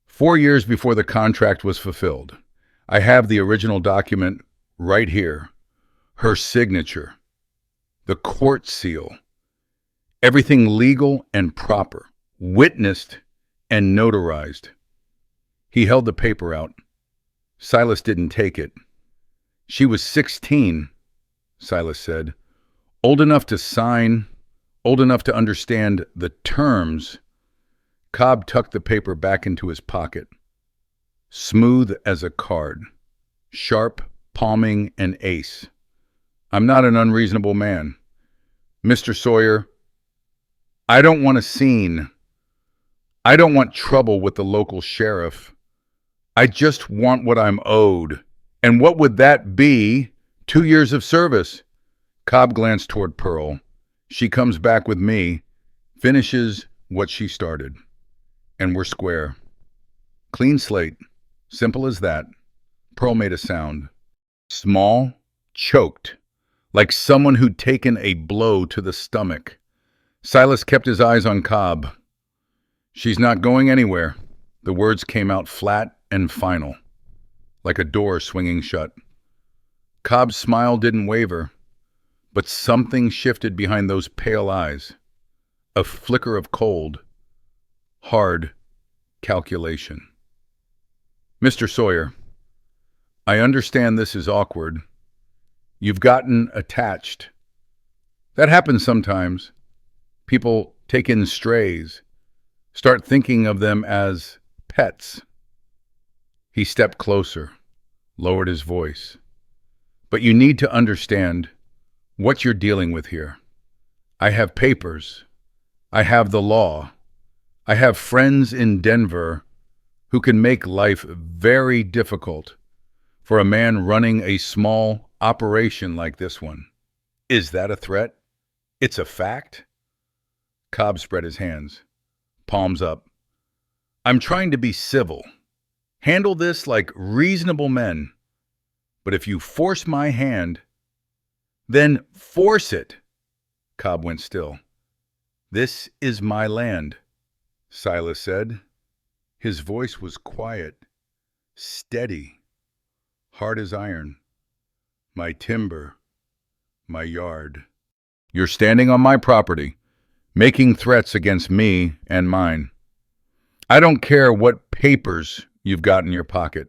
4 years before the contract was fulfilled. I have the original document right here. Her signature. The court seal. Everything legal and proper. Witnessed and notarized. He held the paper out. Silas didn't take it. "She was 16, Silas said. "Old enough to sign, old enough to understand the terms." Cobb tucked the paper back into his pocket. Smooth as a card. Sharp, palming an ace. "I'm not an unreasonable man. Mr. Sawyer, I don't want a scene. I don't want trouble with the local sheriff. I just want what I'm owed. And what would that be? 2 years of service." Cobb glanced toward Pearl. "She comes back with me, finishes what she started, and we're square. Clean slate. Simple as that." Pearl made a sound. Small, choked, like someone who'd taken a blow to the stomach. Silas kept his eyes on Cobb. "She's not going anywhere." The words came out flat and final, like a door swinging shut. Cobb's smile didn't waver, but something shifted behind those pale eyes. A flicker of cold, hard calculation. "Mr. Sawyer, I understand this is awkward. You've gotten attached. That happens sometimes. People take in strays, start thinking of them as pets." He stepped closer, lowered his voice. "But you need to understand what you're dealing with here. I have papers. I have the law. I have friends in Denver who can make life very difficult for a man running a small operation like this one. Is that a threat? It's a fact?" Cobb spread his hands, palms up. "I'm trying to be civil. Handle this like reasonable men. But if you force my hand, then force it. Cobb went still. "This is my land," Silas said. His voice was quiet, steady, hard as iron. "My timber, my yard. You're standing on my property, making threats against me and mine. I don't care what papers you've got in your pocket.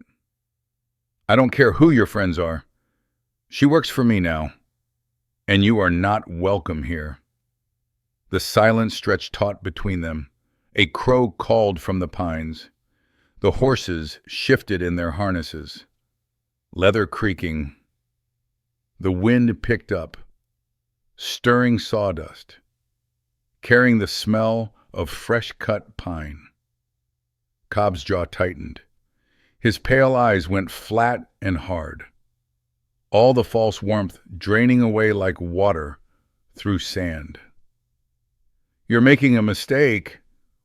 I don't care who your friends are. She works for me now, and you are not welcome here." The silence stretched taut between them. A crow called from the pines. The horses shifted in their harnesses, leather creaking. The wind picked up, stirring sawdust, carrying the smell of fresh-cut pine. Cobb's jaw tightened. His pale eyes went flat and hard, all the false warmth draining away like water through sand. "You're making a mistake.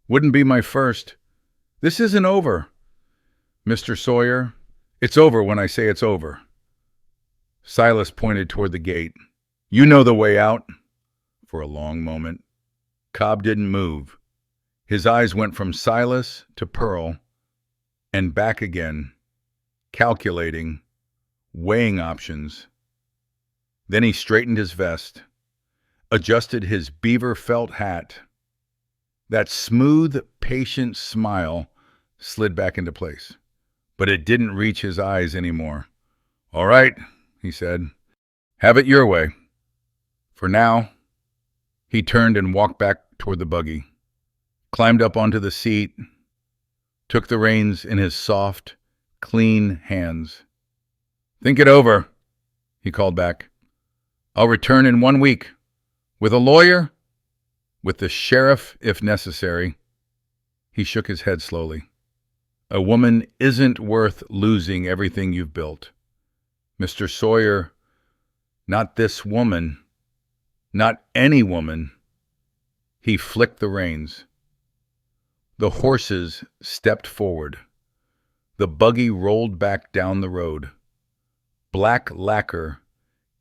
Wouldn't be my first. This isn't over, Mr. Sawyer. It's over when I say it's over." Silas pointed toward the gate. "You know the way out." For a long moment, Cobb didn't move. His eyes went from Silas to Pearl and back again, calculating, weighing options. Then he straightened his vest, adjusted his beaver felt hat. That smooth, patient smile slid back into place, but it didn't reach his eyes anymore. "All right," he said. "Have it your way. For now." He turned and walked back toward the buggy, climbed up onto the seat, took the reins in his soft, clean hands. "Think it over," he called back. "I'll return in 1 week. With a lawyer? With the sheriff, if necessary." He shook his head slowly. "A woman isn't worth losing everything you've built. Mr. Sawyer, not this woman, not any woman." He flicked the reins. The horses stepped forward. The buggy rolled back down the road, black lacquer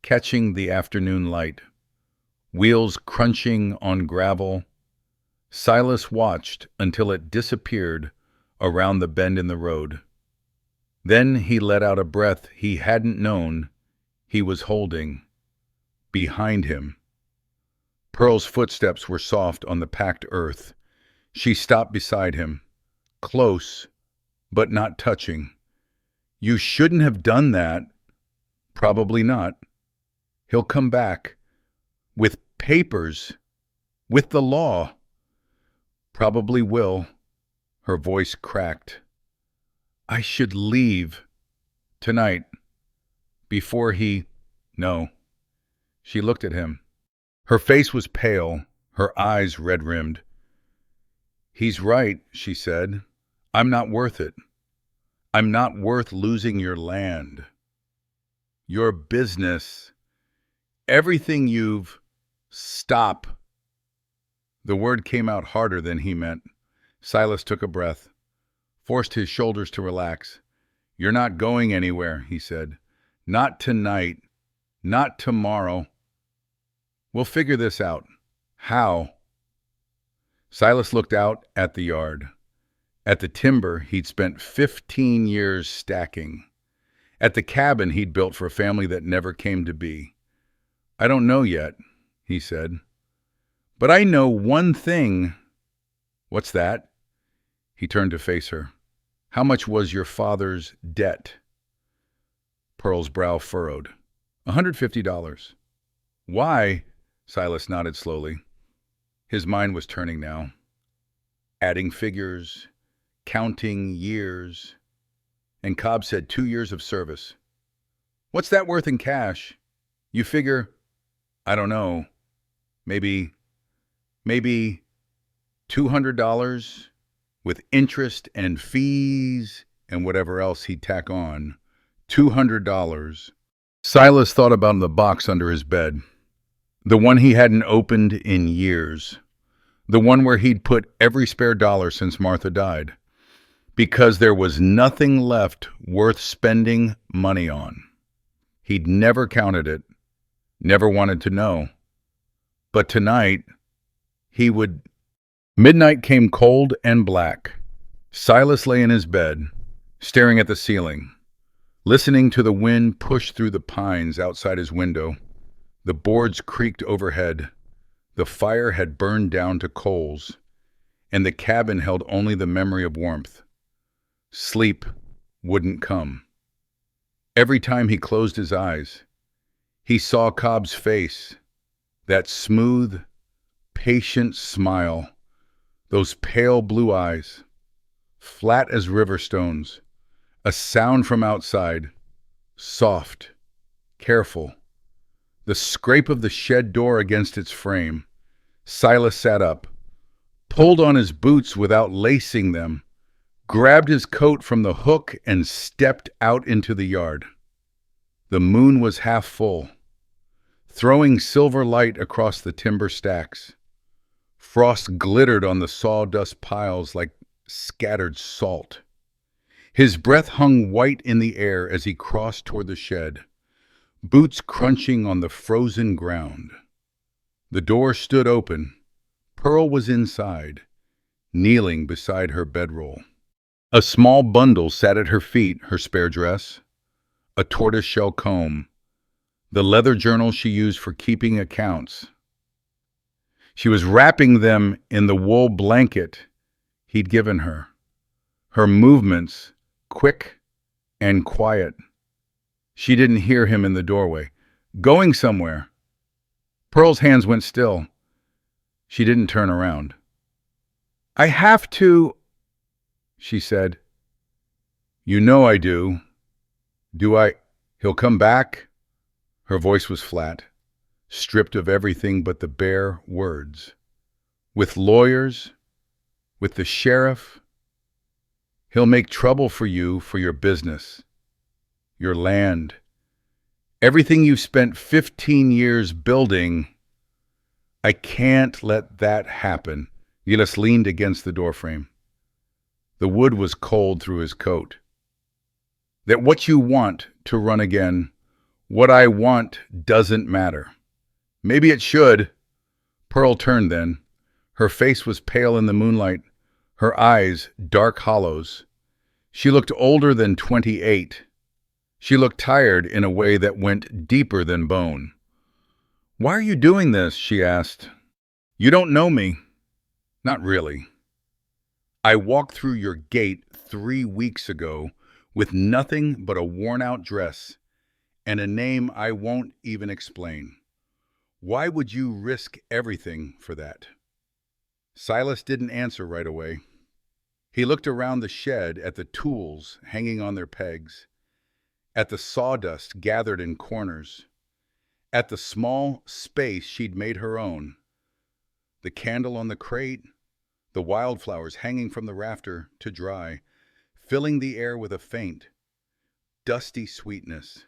catching the afternoon light, wheels crunching on gravel. Silas watched until it disappeared around the bend in the road. Then he let out a breath he hadn't known he was holding. Behind him, Pearl's footsteps were soft on the packed earth. She stopped beside him, close, but not touching. "You shouldn't have done that." "Probably not. He'll come back. With papers. With the law." "Probably will." Her voice cracked. "I should leave. Tonight. Before he—" "No." She looked at him. Her face was pale, her eyes red-rimmed. "He's right," she said. "I'm not worth it. I'm not worth losing your land, your business, everything you've—" "Stop." The word came out harder than he meant. Silas took a breath, forced his shoulders to relax. "You're not going anywhere," he said. "Not tonight. Not tomorrow. We'll figure this out." "How?" Silas looked out at the yard, at the timber he'd spent 15 years stacking, at the cabin he'd built for a family that never came to be. "I don't know yet," he said. "But I know one thing." "What's that?" He turned to face her. "How much was your father's debt?" Pearl's brow furrowed. $150. "Why?" Silas nodded slowly. His mind was turning now, adding figures, counting years. And Cobb said 2 years of service. "What's that worth in cash? You figure—" "I don't know. Maybe $200 with interest and fees and whatever else he'd tack on. $200. Silas thought about the box under his bed, the one he hadn't opened in years, the one where he'd put every spare dollar since Martha died, because there was nothing left worth spending money on. He'd never counted it, never wanted to know. But tonight, he would... Midnight came cold and black. Silas lay in his bed, staring at the ceiling, listening to the wind push through the pines outside his window. The boards creaked overhead. The fire had burned down to coals, and the cabin held only the memory of warmth. Sleep wouldn't come. Every time he closed his eyes, he saw Cobb's face, that smooth, patient smile, those pale blue eyes, flat as river stones, a sound from outside, soft, careful, the scrape of the shed door against its frame. Silas sat up, pulled on his boots without lacing them, grabbed his coat from the hook and stepped out into the yard. The moon was half full, throwing silver light across the timber stacks. Frost glittered on the sawdust piles like scattered salt. His breath hung white in the air as he crossed toward the shed, boots crunching on the frozen ground. The door stood open. Pearl was inside, kneeling beside her bedroll. A small bundle sat at her feet, her spare dress, a tortoiseshell comb, the leather journal she used for keeping accounts. She was wrapping them in the wool blanket he'd given her, her movements quick and quiet. She didn't hear him in the doorway. Going somewhere. Pearl's hands went still. She didn't turn around. "I have to," she said. "You know I do. Do I? He'll come back?" Her voice was flat, stripped of everything but the bare words. "With lawyers? With the sheriff? He'll make trouble for you, for your business, your land, everything you've spent 15 years building. I can't let that happen." Gillis leaned against the doorframe. The wood was cold through his coat. "That what you want to run again, what I want doesn't matter." "Maybe it should." Pearl turned then. Her face was pale in the moonlight, her eyes dark hollows. She looked older than 28. She looked tired in a way that went deeper than bone. "Why are you doing this?" she asked. "You don't know me." "Not really. I walked through your gate 3 weeks ago with nothing but a worn-out dress and a name I won't even explain. Why would you risk everything for that?" Silas didn't answer right away. He looked around the shed at the tools hanging on their pegs, at the sawdust gathered in corners, at the small space she'd made her own, the candle on the crate, the wildflowers hanging from the rafter to dry, filling the air with a faint, dusty sweetness.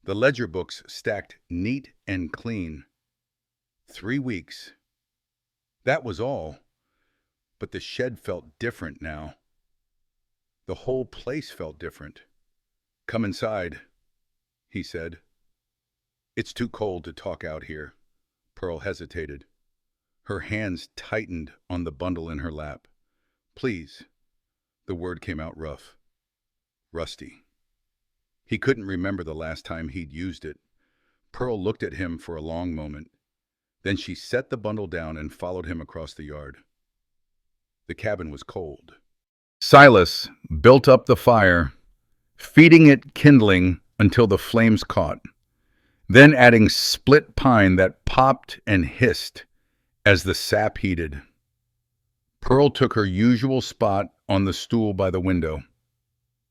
The ledger books stacked neat and clean. 3 weeks. That was all. But the shed felt different now. The whole place felt different. "Come inside," he said. "It's too cold to talk out here." Pearl hesitated. Her hands tightened on the bundle in her lap. "Please." The word came out rough. Rusty. He couldn't remember the last time he'd used it. Pearl looked at him for a long moment. Then she set the bundle down and followed him across the yard. The cabin was cold. Silas built up the fire, feeding it kindling until the flames caught, then adding split pine that popped and hissed as the sap heated. Pearl took her usual spot on the stool by the window.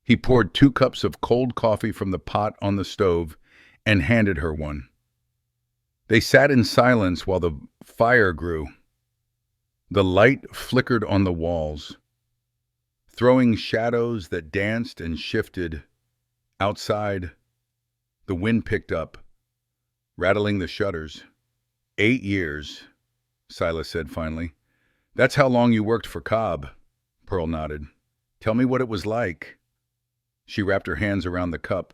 He poured 2 cups of cold coffee from the pot on the stove and handed her one. They sat in silence while the fire grew. The light flickered on the walls, throwing shadows that danced and shifted. Outside, the wind picked up, rattling the shutters. 8 years, Silas said finally. "That's how long you worked for Cobb." Pearl nodded. "Tell me what it was like." She wrapped her hands around the cup.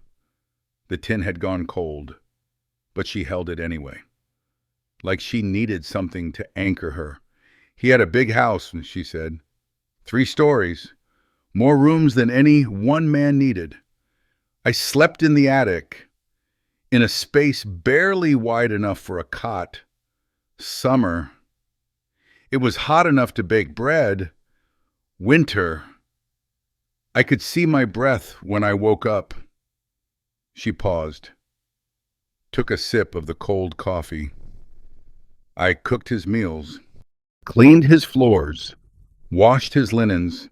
The tin had gone cold, but she held it anyway. like she needed something to anchor her. He had a big house, she said, 3 stories, more rooms than any one man needed. I slept in the attic, in a space barely wide enough for a cot. Summer. It was hot enough to bake bread. Winter. I could see my breath when I woke up. She paused, took a sip of the cold coffee. I cooked his meals, cleaned his floors, washed his linens,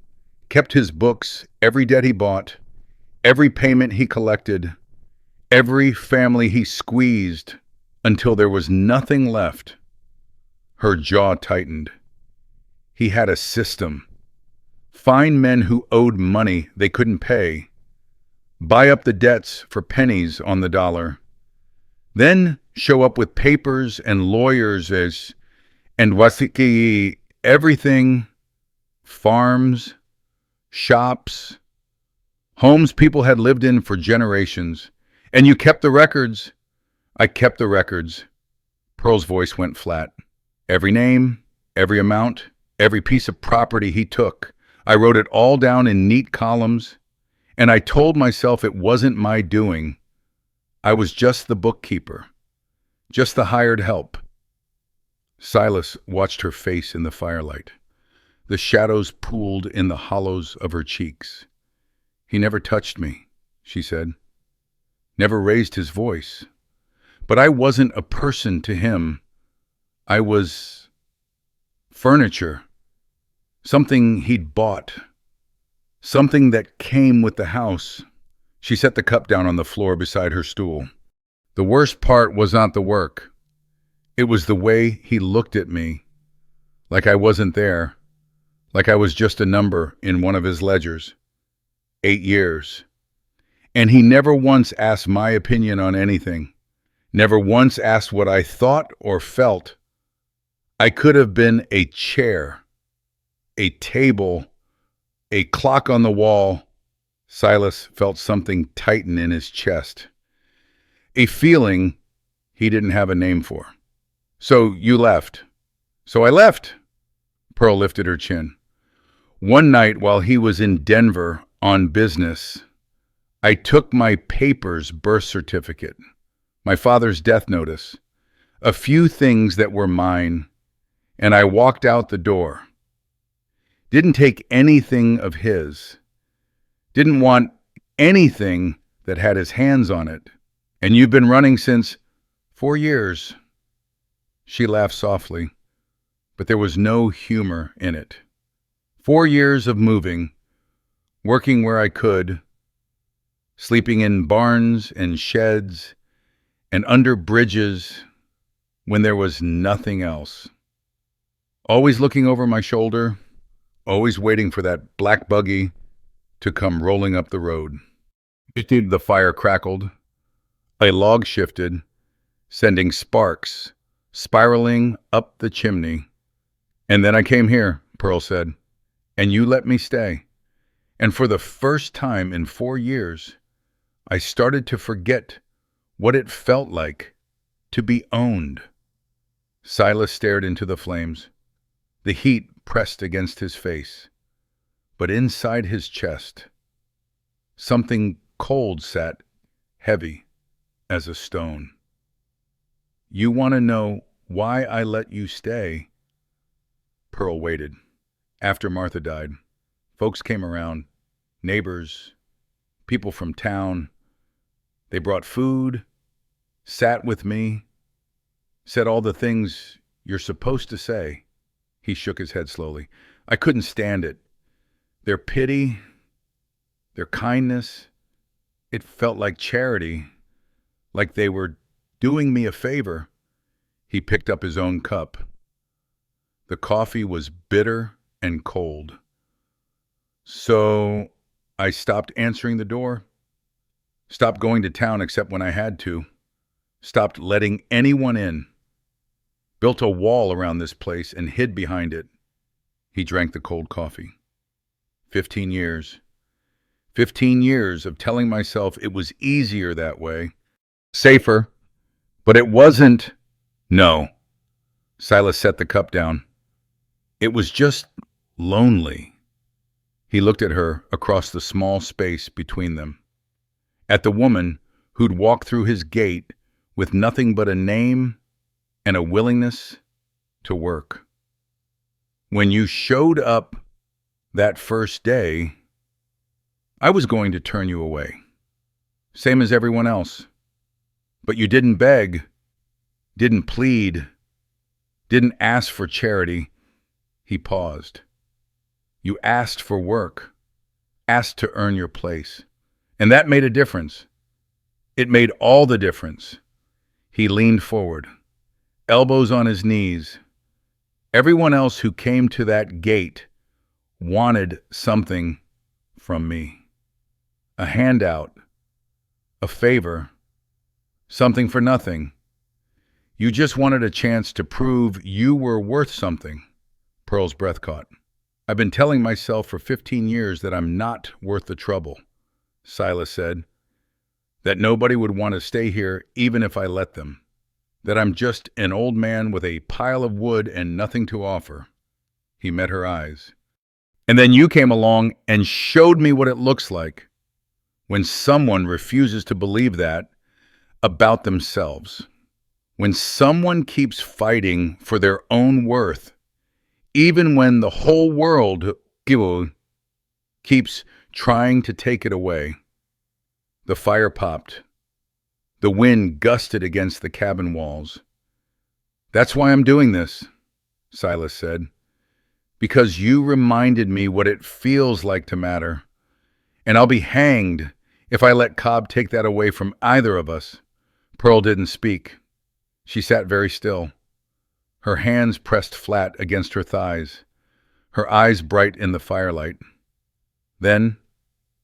kept his books, every debt he bought, every payment he collected, every family he squeezed, until there was nothing left. Her jaw tightened. He had a system. Find men who owed money they couldn't pay. Buy up the debts for pennies on the dollar. Then show up with papers and lawyers and wasiki, everything, farms, shops, homes people had lived in for generations. And you kept the records. I kept the records. Pearl's voice went flat. Every name, every amount, every piece of property he took. I wrote it all down in neat columns, and I told myself it wasn't my doing. I was just the bookkeeper, just the hired help. Silas watched her face in the firelight. The shadows pooled in the hollows of her cheeks. He never touched me, she said. Never raised his voice. But I wasn't a person to him. I was furniture, something he'd bought, something that came with the house. She set the cup down on the floor beside her stool. The worst part was not the work. It was the way he looked at me, like I wasn't there, like I was just a number in one of his ledgers. 8 years. And he never once asked my opinion on anything, never once asked what I thought or felt. I could have been a chair, a table, a clock on the wall. Silas felt something tighten in his chest. A feeling he didn't have a name for. So you left. So I left. Pearl lifted her chin. One night while he was in Denver on business, I took my papers, birth certificate, my father's death notice, a few things that were mine, and I walked out the door. Didn't take anything of his. Didn't want anything that had his hands on it. And you've been running since 4 years. She laughed softly, but there was no humor in it. 4 years of moving, working where I could, sleeping in barns and sheds and under bridges when there was nothing else. Always looking over my shoulder, always waiting for that black buggy to come rolling up the road. The fire crackled. A log shifted, sending sparks spiraling up the chimney. And then I came here, Pearl said, and you let me stay. And for the first time in 4 years, I started to forget what it felt like to be owned. Silas stared into the flames. The heat pressed against his face. But inside his chest, something cold sat, heavy as a stone. You want to know why I let you stay? Pearl waited. After Martha died, folks came around, neighbors, people from town. They brought food, sat with me, said all the things you're supposed to say. He shook his head slowly. I couldn't stand it. Their pity, their kindness, it felt like charity, like they were doing me a favor. He picked up his own cup. The coffee was bitter and cold. So I stopped answering the door, stopped going to town except when I had to, stopped letting anyone in, built a wall around this place and hid behind it. He drank the cold coffee. 15 years. 15 years of telling myself it was easier that way, safer, but it wasn't. No, Silas set the cup down. It was just lonely. He looked at her across the small space between them. At the woman who'd walked through his gate with nothing but a name and a willingness to work. When you showed up that first day, I was going to turn you away, same as everyone else. But you didn't beg, didn't plead, didn't ask for charity. He paused. You asked for work, asked to earn your place. And that made a difference. It made all the difference. He leaned forward, elbows on his knees. Everyone else who came to that gate wanted something from me. A handout, a favor, something for nothing. You just wanted a chance to prove you were worth something. Pearl's breath caught. I've been telling myself for 15 years that I'm not worth the trouble, Silas said. That nobody would want to stay here even if I let them. That I'm just an old man with a pile of wood and nothing to offer. He met her eyes. And then you came along and showed me what it looks like when someone refuses to believe that about themselves. When someone keeps fighting for their own worth, even when the whole world keeps trying to take it away. The fire popped. The wind gusted against the cabin walls. That's why I'm doing this, Silas said. Because you reminded me what it feels like to matter. And I'll be hanged if I let Cobb take that away from either of us. Pearl didn't speak. She sat very still. Her hands pressed flat against her thighs, her eyes bright in the firelight. Then,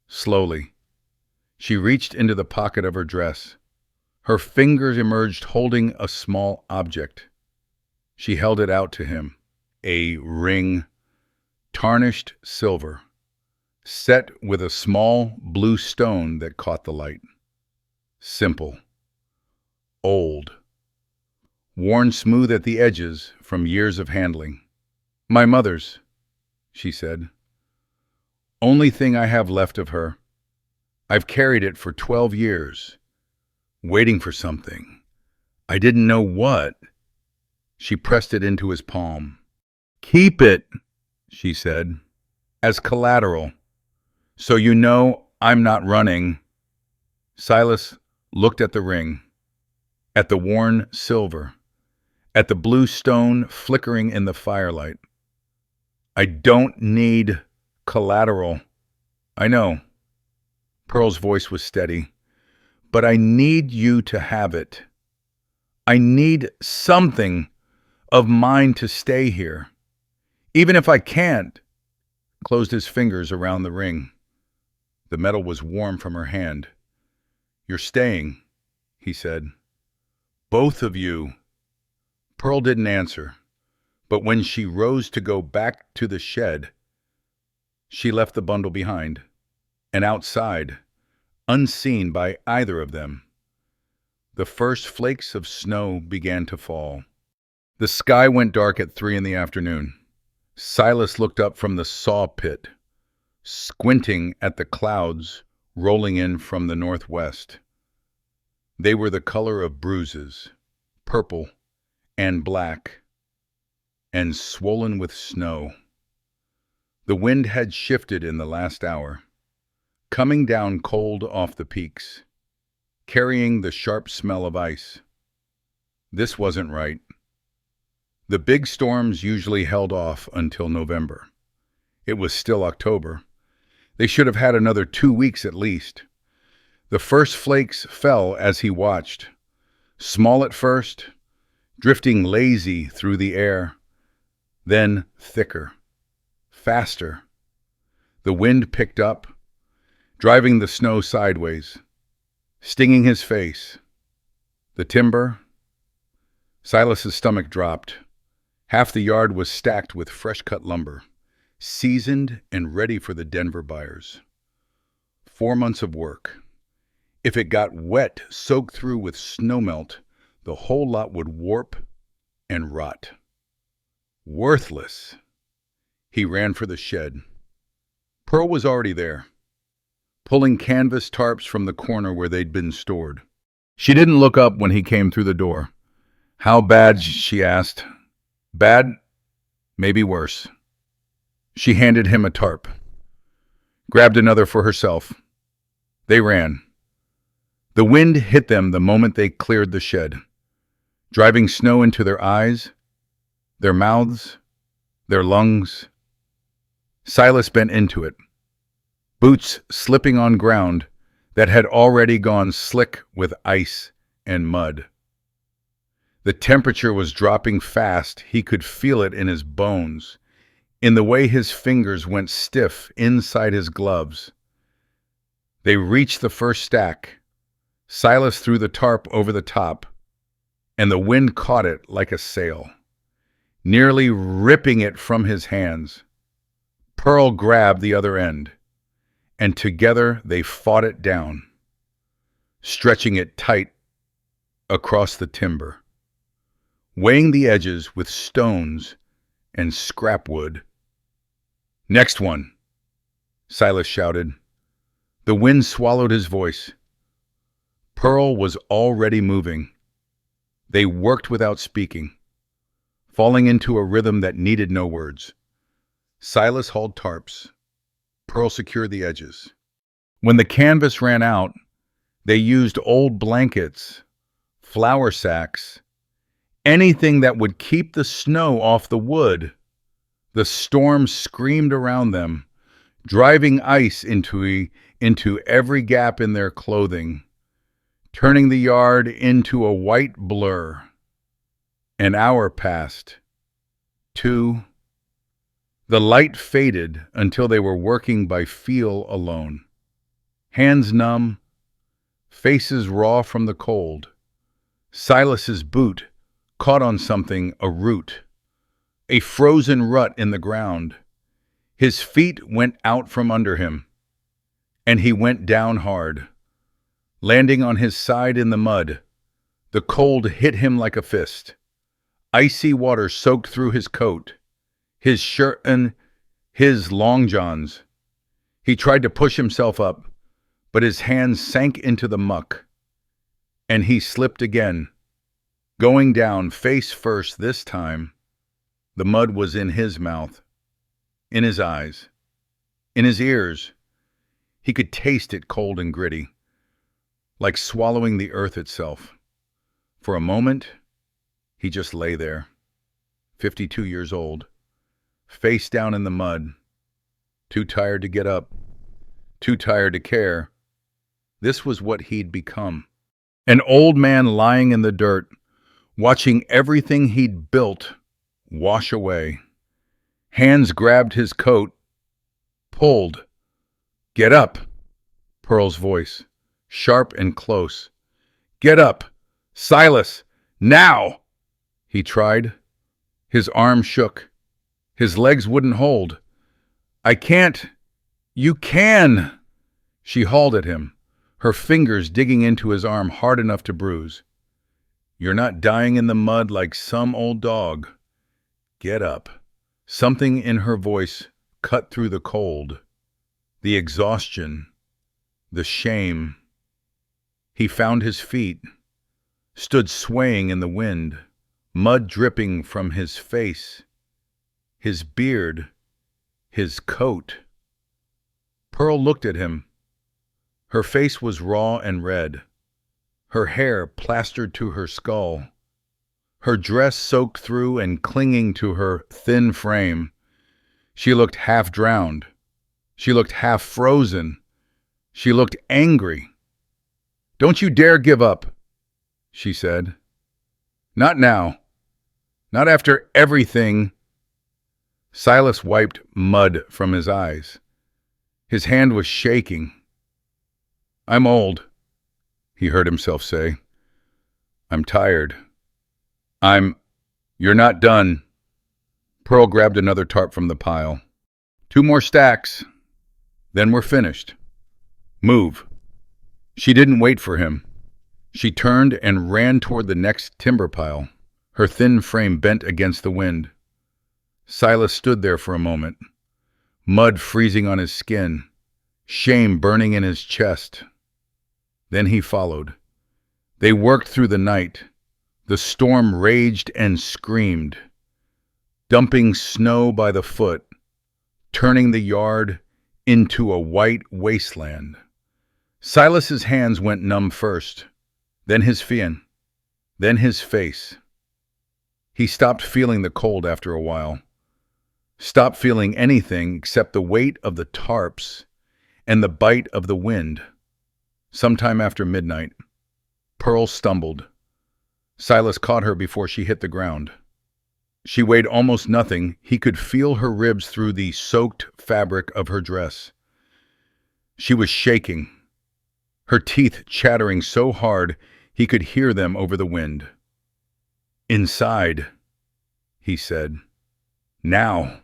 slowly, she reached into the pocket of her dress. Her fingers emerged holding a small object. She held it out to him, a ring, tarnished silver, set with a small blue stone that caught the light. Simple, old, worn smooth at the edges from years of handling. My mother's, she said. Only thing I have left of her. I've carried it for 12 years, waiting for something. I didn't know what. She pressed it into his palm. Keep it, she said, as collateral, so you know I'm not running. Silas looked at the ring, at the worn silver, at the blue stone flickering in the firelight. I don't need collateral. I know. Pearl's voice was steady. But I need you to have it. I need something of mine to stay here. Even if I can't. Closed his fingers around the ring. The metal was warm from her hand. You're staying, he said. Both of you. Pearl didn't answer, but when she rose to go back to the shed, she left the bundle behind, and outside, unseen by either of them, the first flakes of snow began to fall. The sky went dark at 3 in the afternoon. Silas looked up from the saw pit, squinting at the clouds rolling in from the northwest. They were the color of bruises, purple and black, and swollen with snow. The wind had shifted in the last hour, coming down cold off the peaks, carrying the sharp smell of ice. This wasn't right. The big storms usually held off until November. It was still October. They should have had another 2 weeks at least. The first flakes fell as he watched, small at first, drifting lazy through the air, then thicker, faster. The wind picked up, driving the snow sideways, stinging his face. The timber. Silas's stomach dropped. Half the yard was stacked with fresh-cut lumber, seasoned and ready for the Denver buyers. 4 months of work. If it got wet, soaked through with snowmelt, the whole lot would warp and rot. Worthless. He ran for the shed. Pearl was already there, pulling canvas tarps from the corner where they'd been stored. She didn't look up when he came through the door. How bad, she asked. Bad? Maybe worse. She handed him a tarp, grabbed another for herself. They ran. The wind hit them the moment they cleared the shed, driving snow into their eyes, their mouths, their lungs. Silas bent into it, boots slipping on ground that had already gone slick with ice and mud. The temperature was dropping fast. He could feel it in his bones, in the way his fingers went stiff inside his gloves. They reached the first stack. Silas threw the tarp over the top, and the wind caught it like a sail, nearly ripping it from his hands. Pearl grabbed the other end, and together they fought it down, stretching it tight across the timber, weighing the edges with stones and scrap wood. Next one, Silas shouted. The wind swallowed his voice. Pearl was already moving. They worked without speaking, falling into a rhythm that needed no words. Silas hauled tarps. Pearl secured the edges. When the canvas ran out, they used old blankets, flour sacks, anything that would keep the snow off the wood. The storm screamed around them, driving ice into every gap in their clothing, turning the yard into a white blur. An hour passed. 2. The light faded until they were working by feel alone. Hands numb, faces raw from the cold. Silas's boot caught on something, a root, a frozen rut in the ground. His feet went out from under him, and he went down hard, landing on his side in the mud. The cold hit him like a fist. Icy water soaked through his coat, his shirt and his long johns. He tried to push himself up, but his hands sank into the muck, and he slipped again, going down face first this time. The mud was in his mouth, in his eyes, in his ears. He could taste it cold and gritty, like swallowing the earth itself. For a moment, he just lay there, 52 years old, face down in the mud, too tired to get up, too tired to care. This was what he'd become. An old man lying in the dirt, watching everything he'd built wash away. Hands grabbed his coat, pulled. Get up, Pearl's voice, sharp and close. Get up, Silas, now! He tried. His arm shook. His legs wouldn't hold. I can't. You can! She hauled at him, her fingers digging into his arm hard enough to bruise. You're not dying in the mud like some old dog. Get up. Something in her voice cut through the cold, the exhaustion, the shame. He found his feet, stood swaying in the wind, mud dripping from his face, his beard, his coat. Pearl looked at him. Her face was raw and red, her hair plastered to her skull, her dress soaked through and clinging to her thin frame. She looked half drowned. She looked half frozen. She looked angry. Don't you dare give up, she said. Not now. Not after everything. Silas wiped mud from his eyes. His hand was shaking. I'm old, he heard himself say. I'm tired. You're not done. Pearl grabbed another tarp from the pile. 2 more stacks. Then we're finished. Move. She didn't wait for him. She turned and ran toward the next timber pile, her thin frame bent against the wind. Silas stood there for a moment, mud freezing on his skin, shame burning in his chest. Then he followed. They worked through the night. The storm raged and screamed, dumping snow by the foot, turning the yard into a white wasteland. Silas's hands went numb first, then his fin, then his face. He stopped feeling the cold after a while, stopped feeling anything except the weight of the tarps and the bite of the wind. Sometime after midnight, Pearl stumbled. Silas caught her before she hit the ground. She weighed almost nothing. He could feel her ribs through the soaked fabric of her dress. She was shaking, her teeth chattering so hard he could hear them over the wind. "Inside," he said. "Now.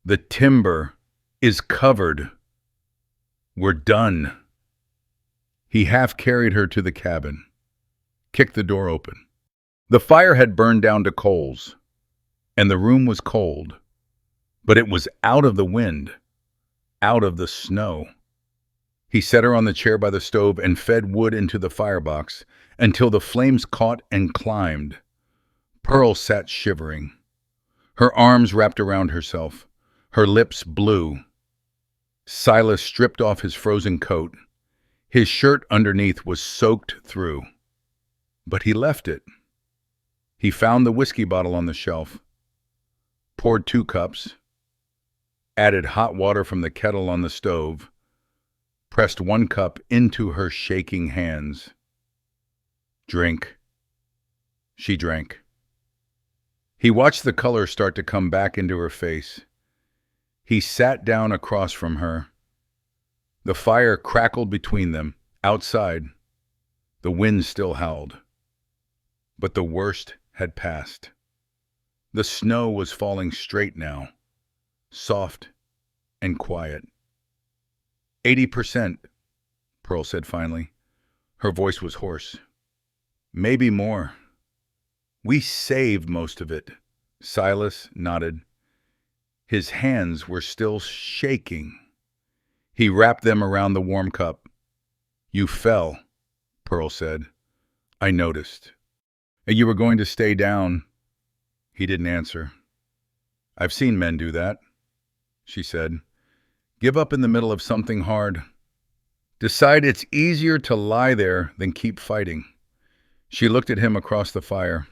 The timber is covered. We're done." He half carried her to the cabin, kicked the door open. The fire had burned down to coals, and the room was cold, but it was out of the wind, out of the snow. He set her on the chair by the stove and fed wood into the firebox until the flames caught and climbed. Pearl sat shivering, her arms wrapped around herself, her lips blue. Silas stripped off his frozen coat. His shirt underneath was soaked through, but he left it. He found the whiskey bottle on the shelf, poured 2 cups, added hot water from the kettle on the stove, pressed 1 cup into her shaking hands. "Drink." She drank. He watched the color start to come back into her face. He sat down across from her. The fire crackled between them. Outside, the wind still howled. But the worst had passed. The snow was falling straight now, soft and quiet. 80%, Pearl said finally. Her voice was hoarse. "Maybe more. We saved most of it." Silas nodded. His hands were still shaking. He wrapped them around the warm cup. "You fell," Pearl said. "I noticed. You were going to stay down." He didn't answer. "I've seen men do that," she said. "Give up in the middle of something hard. Decide it's easier to lie there than keep fighting." She looked at him across the fire.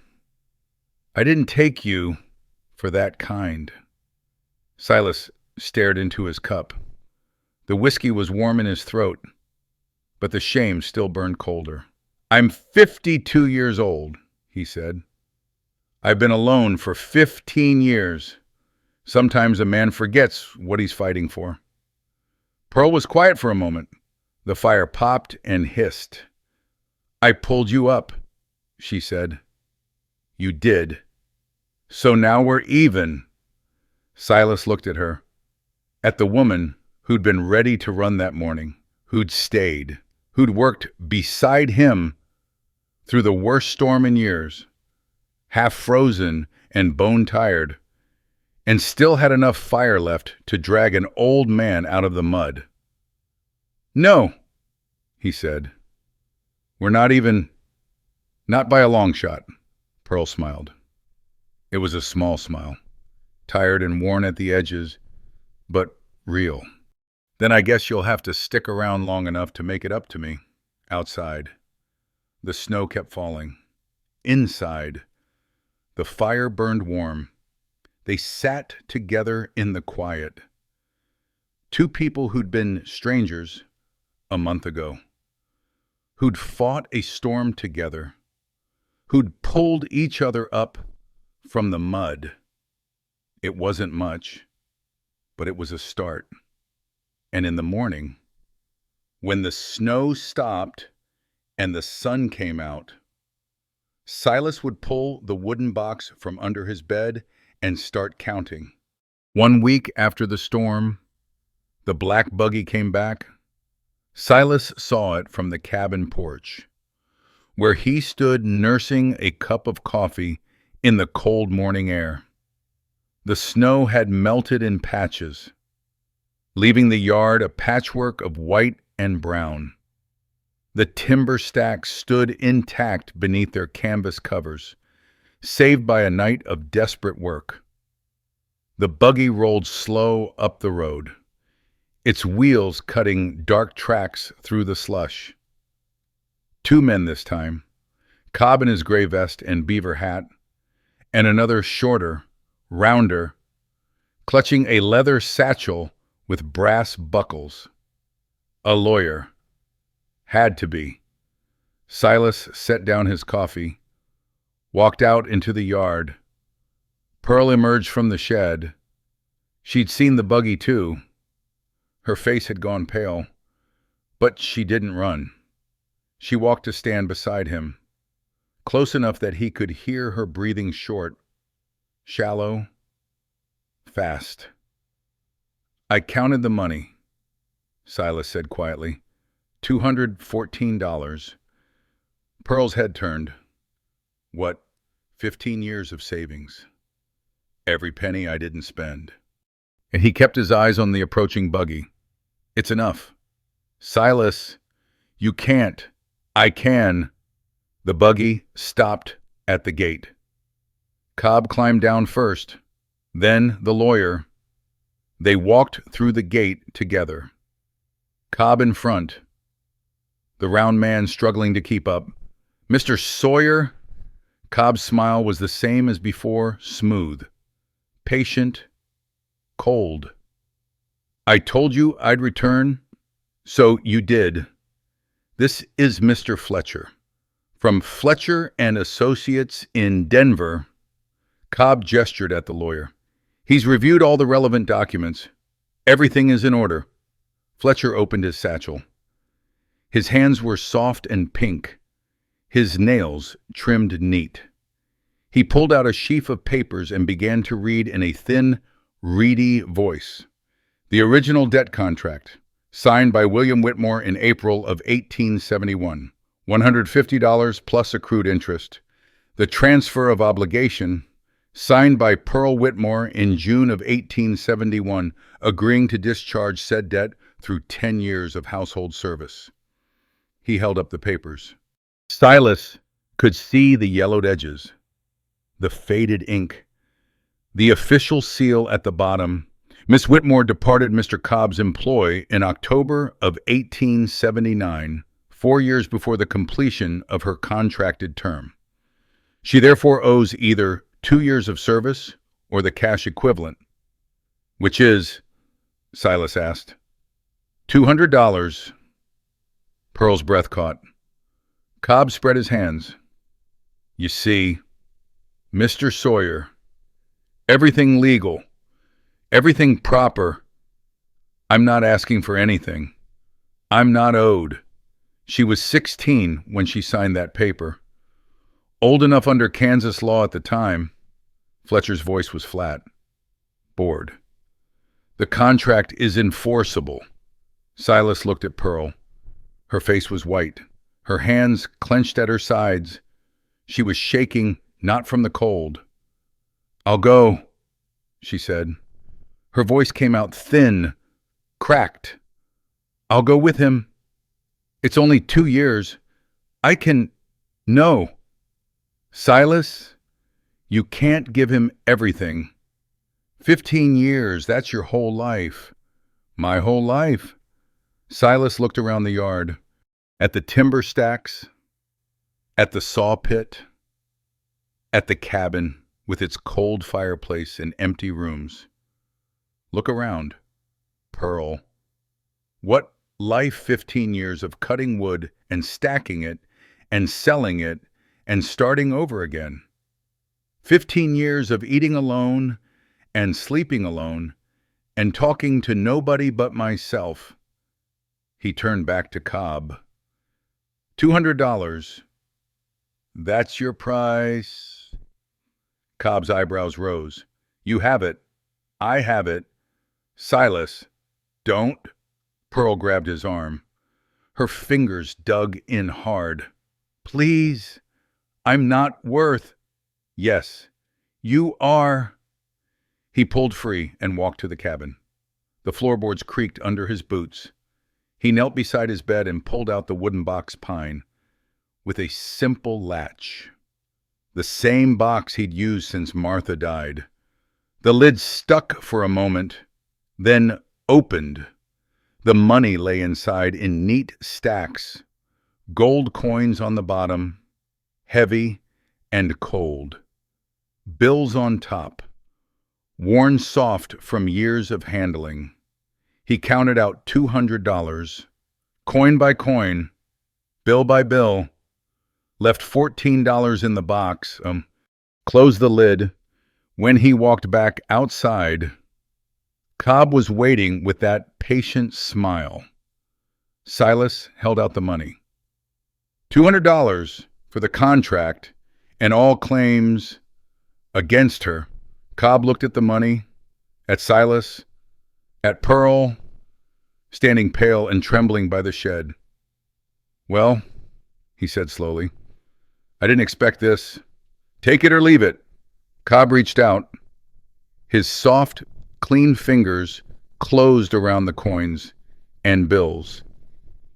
"I didn't take you for that kind." Silas stared into his cup. The whiskey was warm in his throat, but the shame still burned colder. "I'm 52 years old," he said. "I've been alone for 15 years. Sometimes a man forgets what he's fighting for." Pearl was quiet for a moment. The fire popped and hissed. "I pulled you up," she said. "You did. So now we're even." Silas looked at her, at the woman who'd been ready to run that morning, who'd stayed, who'd worked beside him through the worst storm in years, half frozen and bone-tired, and still had enough fire left to drag an old man out of the mud. "No," he said. "We're not by a long shot." Pearl smiled. It was a small smile, tired and worn at the edges, but real. "Then I guess you'll have to stick around long enough to make it up to me." Outside, the snow kept falling. Inside, the fire burned warm. They sat together in the quiet. 2 people who'd been strangers a month ago, who'd fought a storm together, who'd pulled each other up from the mud. It wasn't much, but it was a start. And in the morning, when the snow stopped and the sun came out, Silas would pull the wooden box from under his bed and start counting. 1 week after the storm, the black buggy came back. Silas saw it from the cabin porch, where he stood nursing a cup of coffee in the cold morning air. The snow had melted in patches, leaving the yard a patchwork of white and brown. The timber stacks stood intact beneath their canvas covers, saved by a night of desperate work. The buggy rolled slow up the road, its wheels cutting dark tracks through the slush. Two men this time, Cobb in his gray vest and beaver hat, and another shorter, rounder, clutching a leather satchel with brass buckles. A lawyer. Had to be. Silas set down his coffee, walked out into the yard. Pearl emerged from the shed. She'd seen the buggy too. Her face had gone pale, but she didn't run. She walked to stand beside him, close enough that he could hear her breathing short, shallow, fast. "I counted the money," Silas said quietly. $214. Pearl's head turned. "What, 15 years of savings. Every penny I didn't spend." And he kept his eyes on the approaching buggy. "It's enough." "Silas, you can't." "I can." The buggy stopped at the gate. Cobb climbed down first, then the lawyer. They walked through the gate together. Cobb in front, the round man struggling to keep up. "Mr. Sawyer?" Cobb's smile was the same as before, smooth, patient, cold. "I told you I'd return, so you did. This is Mr. Fletcher. From Fletcher and Associates in Denver." Cobb gestured at the lawyer. "He's reviewed all the relevant documents. Everything is in order." Fletcher opened his satchel. His hands were soft and pink, his nails trimmed neat. He pulled out a sheaf of papers and began to read in a thin, reedy voice. The original debt contract, signed by William Whitmore in April of 1871, $150 plus accrued interest. The transfer of obligation, signed by Pearl Whitmore in June of 1871, agreeing to discharge said debt through 10 years of household service. He held up the papers. Silas could see the yellowed edges, the faded ink, the official seal at the bottom. Miss Whitmore departed Mr. Cobb's employ in October of 1879, 4 years before the completion of her contracted term. She therefore owes either 2 years of service or the cash equivalent. "Which is?" Silas asked. $200. Pearl's breath caught. Cobb spread his hands. "You see, Mr. Sawyer, everything legal, everything proper. I'm not asking for anything. I'm not owed." She was 16 when she signed that paper. Old enough under Kansas law at the time. Fletcher's voice was flat, bored. "The contract is enforceable." Silas looked at Pearl. Her face was white, her hands clenched at her sides. She was shaking, not from the cold. "I'll go," she said. Her voice came out thin, cracked. "I'll go with him. It's only 2 years. I can—" "No. Silas, you can't give him everything. 15 years, that's your whole life." "My whole life." Silas looked around the yard, at the timber stacks, at the saw pit, at the cabin with its cold fireplace and empty rooms. "Look around, Pearl. What life 15 years of cutting wood and stacking it and selling it and starting over again. 15 years of eating alone and sleeping alone and talking to nobody but myself." He turned back to Cobb. $200. "That's your price?" Cobb's eyebrows rose. "You have it. I have it. Silas, don't." Pearl grabbed his arm. Her fingers dug in hard. "Please, I'm not worth—" "Yes, you are." He pulled free and walked to the cabin. The floorboards creaked under his boots. He knelt beside his bed and pulled out the wooden box pine with a simple latch. The same box he'd used since Martha died. The lid stuck for a moment, then opened. The money lay inside in neat stacks, gold coins on the bottom, heavy and cold. Bills on top, worn soft from years of handling. He counted out $200, coin by coin, bill by bill, left $14 in the box, closed the lid. When he walked back outside, Cobb was waiting with that patient smile. Silas held out the money. $200 for the contract and all claims against her. Cobb looked at the money, at Silas, at Pearl, standing pale and trembling by the shed. "Well," he said slowly, "I didn't expect this. Take it or leave it." Cobb reached out. His soft, clean fingers closed around the coins and bills.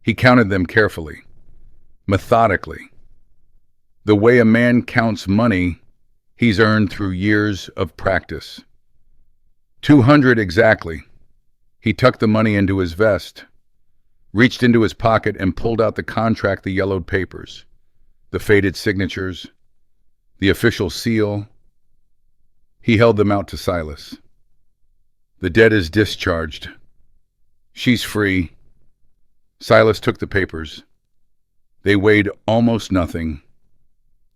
He counted them carefully, methodically, the way a man counts money he's earned through years of practice. 200 exactly. He tucked the money into his vest, reached into his pocket and pulled out the contract, the yellowed papers, the faded signatures, the official seal. He held them out to Silas. "The debt is discharged. She's free." Silas took the papers. They weighed almost nothing.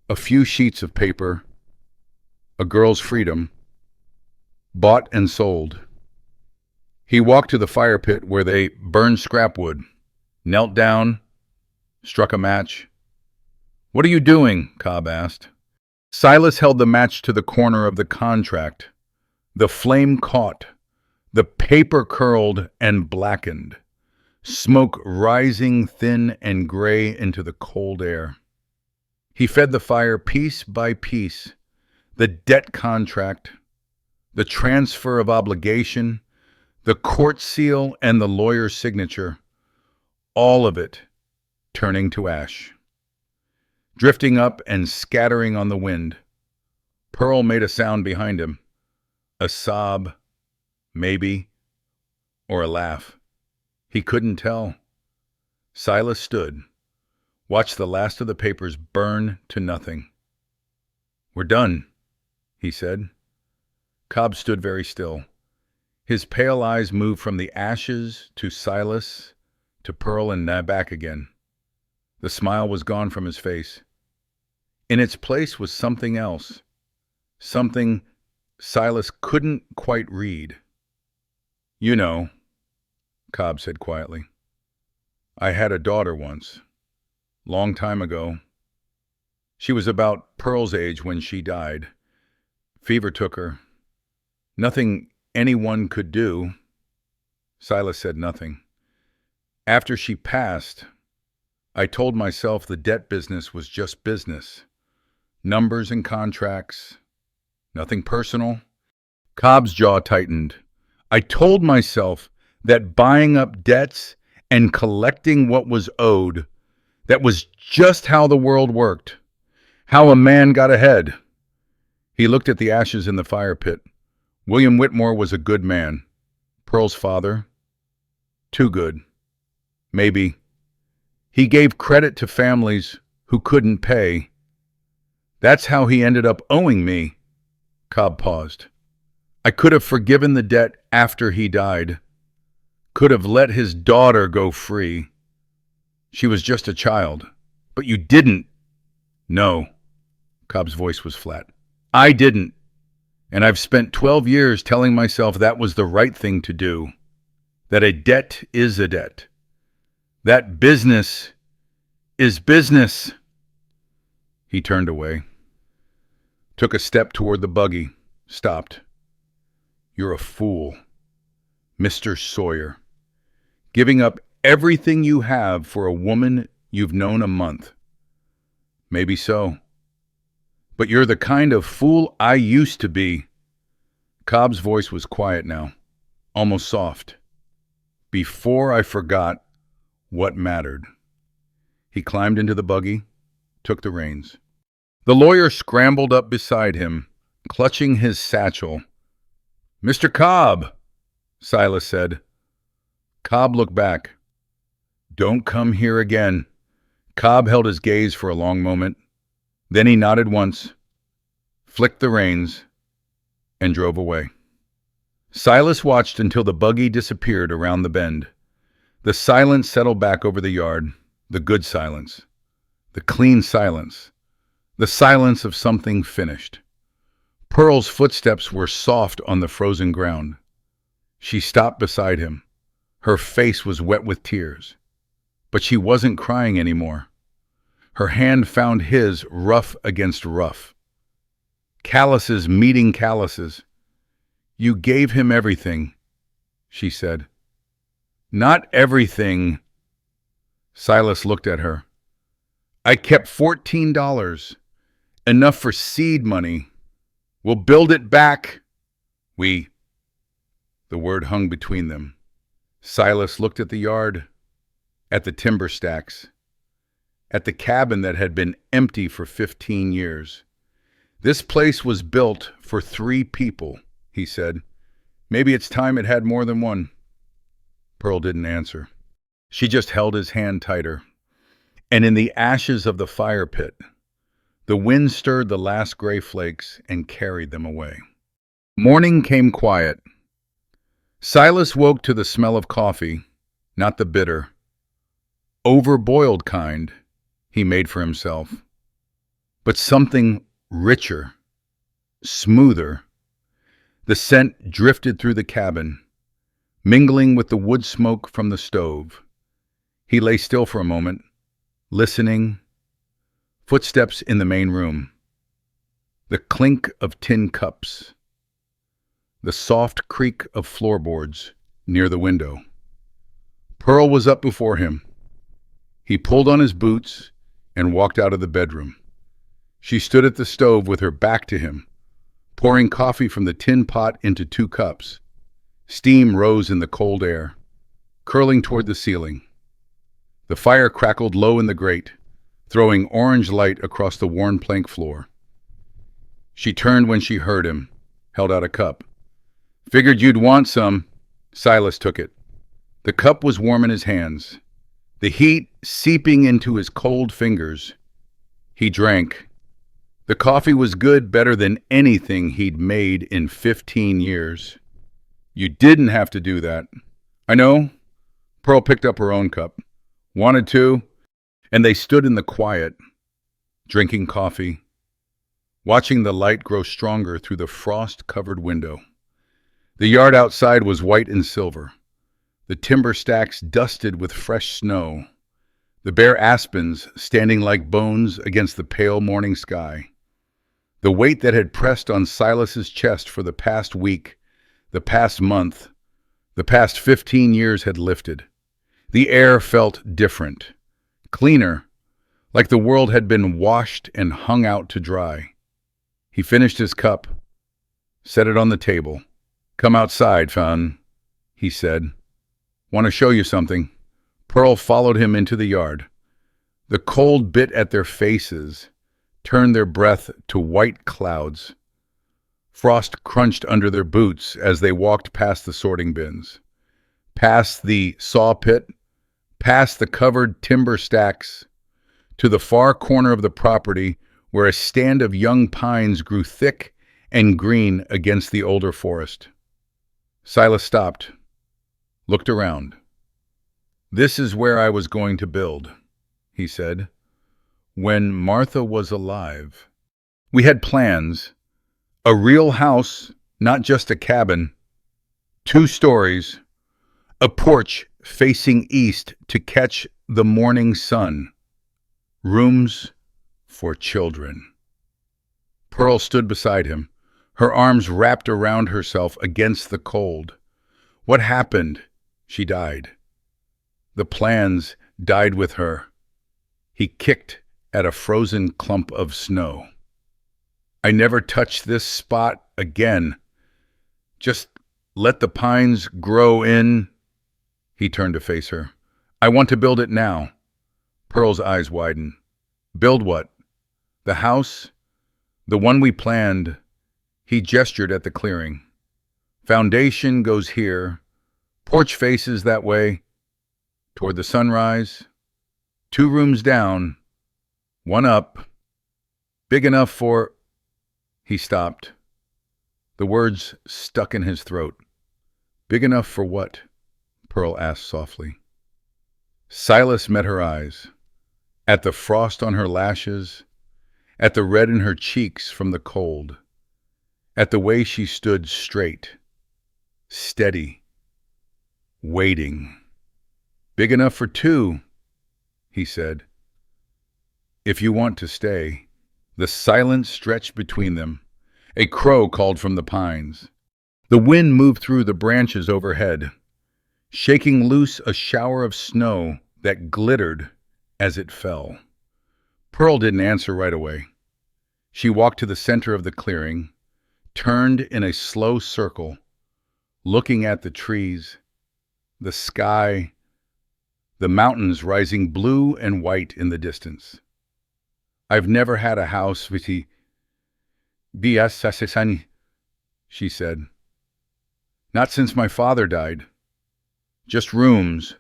A few sheets of paper. A girl's freedom. Bought and sold. He walked to the fire pit where they burned scrap wood, knelt down, struck a match. "What are you doing?" Cobb asked. Silas held the match to the corner of the contract. The flame caught. The paper curled and blackened. Smoke rising thin and gray into the cold air. He fed the fire piece by piece. The debt contract, the transfer of obligation, the court seal and the lawyer's signature. All of it turning to ash. Drifting up and scattering on the wind. Pearl made a sound behind him. A sob, maybe, or a laugh. He couldn't tell. Silas stood, watched the last of the papers burn to nothing. "We're done," he said. Cobb stood very still. His pale eyes moved from the ashes to Silas, to Pearl, and back again. The smile was gone from his face. In its place was something else, something Silas couldn't quite read. "You know," Cobb said quietly, "I had a daughter once, long time ago. She was about Pearl's age when she died. Fever took her. Nothing anyone could do." Silas said nothing. "After she passed, I told myself the debt business was just business. Numbers and contracts. Nothing personal." Cobb's jaw tightened. "I told myself that buying up debts and collecting what was owed, that was just how the world worked, how a man got ahead." He looked at the ashes in the fire pit. William Whitmore was a good man. Pearl's father. Too good. Maybe. He gave credit to families who couldn't pay. That's how he ended up owing me. Cobb paused. "I could have forgiven the debt after he died. Could have let his daughter go free. She was just a child. But you didn't." "No." Cobb's voice was flat. "I didn't. And I've spent 12 years telling myself that was the right thing to do. That a debt is a debt. That business is business." He turned away, took a step toward the buggy, stopped. "You're a fool, Mr. Sawyer, giving up everything you have for a woman you've known a month." "Maybe so. But you're the kind of fool I used to be." Cobb's voice was quiet now, almost soft. Before I forgot what mattered. He climbed into the buggy, took the reins. The lawyer scrambled up beside him, clutching his satchel. "Mr. Cobb," Silas said. Cobb looked back. "Don't come here again." Cobb held his gaze for a long moment. Then he nodded once, flicked the reins, and drove away. Silas watched until the buggy disappeared around the bend. The silence settled back over the yard, the good silence, the clean silence, the silence of something finished. Pearl's footsteps were soft on the frozen ground. She stopped beside him. Her face was wet with tears. But she wasn't crying anymore. Her hand found his, rough against rough. Calluses meeting calluses. "You gave him everything," she said. "Not everything." Silas looked at her. "I kept $14, enough for seed money. We'll build it back." The word hung between them. Silas looked at the yard, at the timber stacks, at the cabin that had been empty for 15 years. "This place was built for 3 people, he said. "Maybe it's time it had more than one." Pearl didn't answer. She just held his hand tighter. And in the ashes of the fire pit, the wind stirred the last gray flakes and carried them away. Morning came quiet. Silas woke to the smell of coffee, not the bitter, overboiled kind he made for himself, but something richer, smoother. The scent drifted through the cabin, mingling with the wood smoke from the stove. He lay still for a moment, listening. Footsteps in the main room. The clink of tin cups. The soft creak of floorboards near the window. Pearl was up before him. He pulled on his boots and walked out of the bedroom. She stood at the stove with her back to him, pouring coffee from the tin pot into 2 cups. Steam rose in the cold air, curling toward the ceiling. The fire crackled low in the grate, throwing orange light across the worn plank floor. She turned when she heard him, held out a cup. "Figured you'd want some." Silas took it. The cup was warm in his hands, the heat seeping into his cold fingers. He drank. The coffee was good, better than anything he'd made in 15 years. "You didn't have to do that." "I know." Pearl picked up her own cup. "Wanted to." And they stood in the quiet, drinking coffee, watching the light grow stronger through the frost-covered window. The yard outside was white and silver, the timber stacks dusted with fresh snow, the bare aspens standing like bones against the pale morning sky. The weight that had pressed on Silas's chest for the past week, the past month, the past 15 years had lifted. The air felt different, cleaner, like the world had been washed and hung out to dry. He finished his cup, set it on the table. "Come outside, Fan," he said. "Want to show you something." Pearl followed him into the yard. The cold bit at their faces, turned their breath to white clouds. Frost crunched under their boots as they walked past the sorting bins, past the saw pit, past the covered timber stacks, to the far corner of the property where a stand of young pines grew thick and green against the older forest. Silas stopped, looked around. "This is where I was going to build," he said, "when Martha was alive. We had plans, a real house, not just a cabin, 2 stories, a porch facing east to catch the morning sun, rooms for children." Pearl stood beside him, her arms wrapped around herself against the cold. "What happened?" "She died. The plans died with her." He kicked at a frozen clump of snow. "I never touched this spot again." Just let the pines grow in. He turned to face her. I want to build it now. Pearl's eyes widened. Build what? The house? The one we planned. He gestured at the clearing. Foundation goes here. Porch faces that way. Toward the sunrise. 2 rooms down. 1 up. Big enough for... He stopped. The words stuck in his throat. Big enough for what? Pearl asked softly. Silas met her eyes. At the frost on her lashes, at the red in her cheeks from the cold, at the way she stood straight, steady, waiting. Big enough for 2, he said. If you want to stay. The silence stretched between them. A crow called from the pines. The wind moved through the branches overhead, shaking loose a shower of snow that glittered as it fell. Pearl didn't answer right away. She walked to the center of the clearing, turned in a slow circle, looking at the trees, the sky, the mountains rising blue and white in the distance. I've never had a house, Viti. Bias, she said. Not since my father died. Just rooms,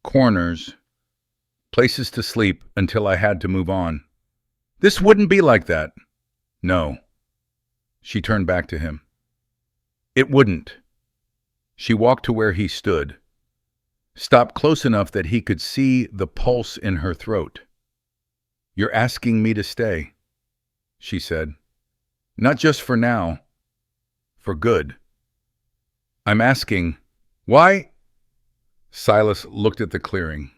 corners, places to sleep until I had to move on. This wouldn't be like that. No. She turned back to him. It wouldn't. She walked to where he stood, stopped close enough that he could see the pulse in her throat. You're asking me to stay, she said. Not just for now, for good. I'm asking, why? Silas looked at the clearing,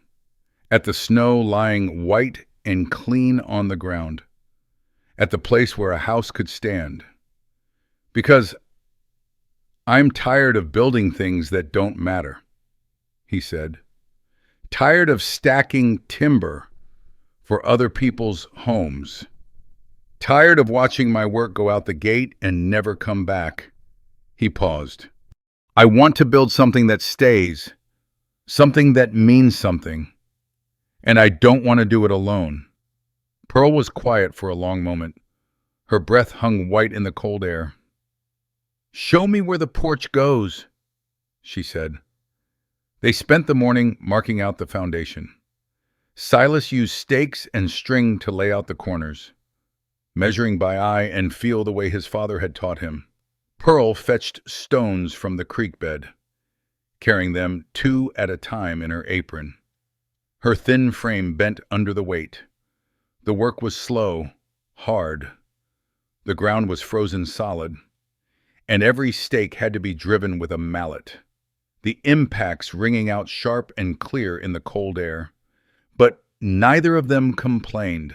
at the snow lying white and clean on the ground, at the place where a house could stand. Because I'm tired of building things that don't matter, he said. Tired of stacking timber for other people's homes. Tired of watching my work go out the gate and never come back. He paused. I want to build something that stays, something that means something, and I don't want to do it alone. Pearl was quiet for a long moment. Her breath hung white in the cold air. Show me where the porch goes, she said. They spent the morning marking out the foundation. Silas used stakes and string to lay out the corners, measuring by eye and feel the way his father had taught him. Pearl fetched stones from the creek bed, carrying them 2 at a time in her apron. Her thin frame bent under the weight. The work was slow, hard. The ground was frozen solid, and every stake had to be driven with a mallet, the impacts ringing out sharp and clear in the cold air. But neither of them complained.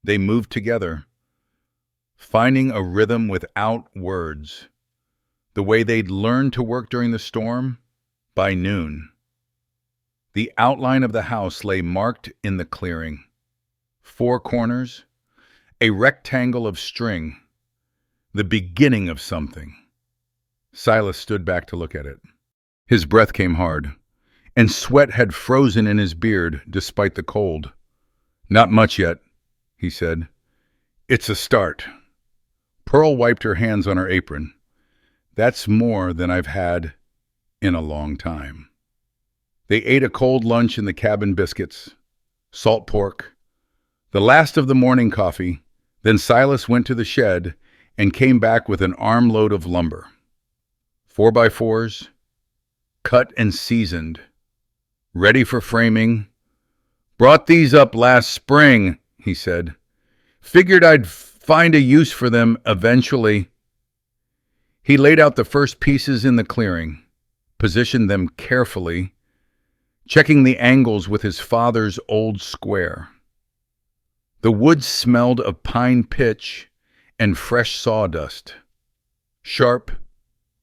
They moved together, finding a rhythm without words. The way they'd learned to work during the storm, by noon. The outline of the house lay marked in the clearing. 4 corners, a rectangle of string, the beginning of something. Silas stood back to look at it. His breath came hard, and sweat had frozen in his beard despite the cold. Not much yet, he said. It's a start. Pearl wiped her hands on her apron. That's more than I've had in a long time. They ate a cold lunch in the cabin biscuits, salt pork, the last of the morning coffee. Then Silas went to the shed and came back with an armload of lumber. 4x4s, cut and seasoned, ready for framing. Brought these up last spring, he said. Figured I'd find a use for them eventually. He laid out the first pieces in the clearing, positioned them carefully, checking the angles with his father's old square. The wood smelled of pine pitch and fresh sawdust, sharp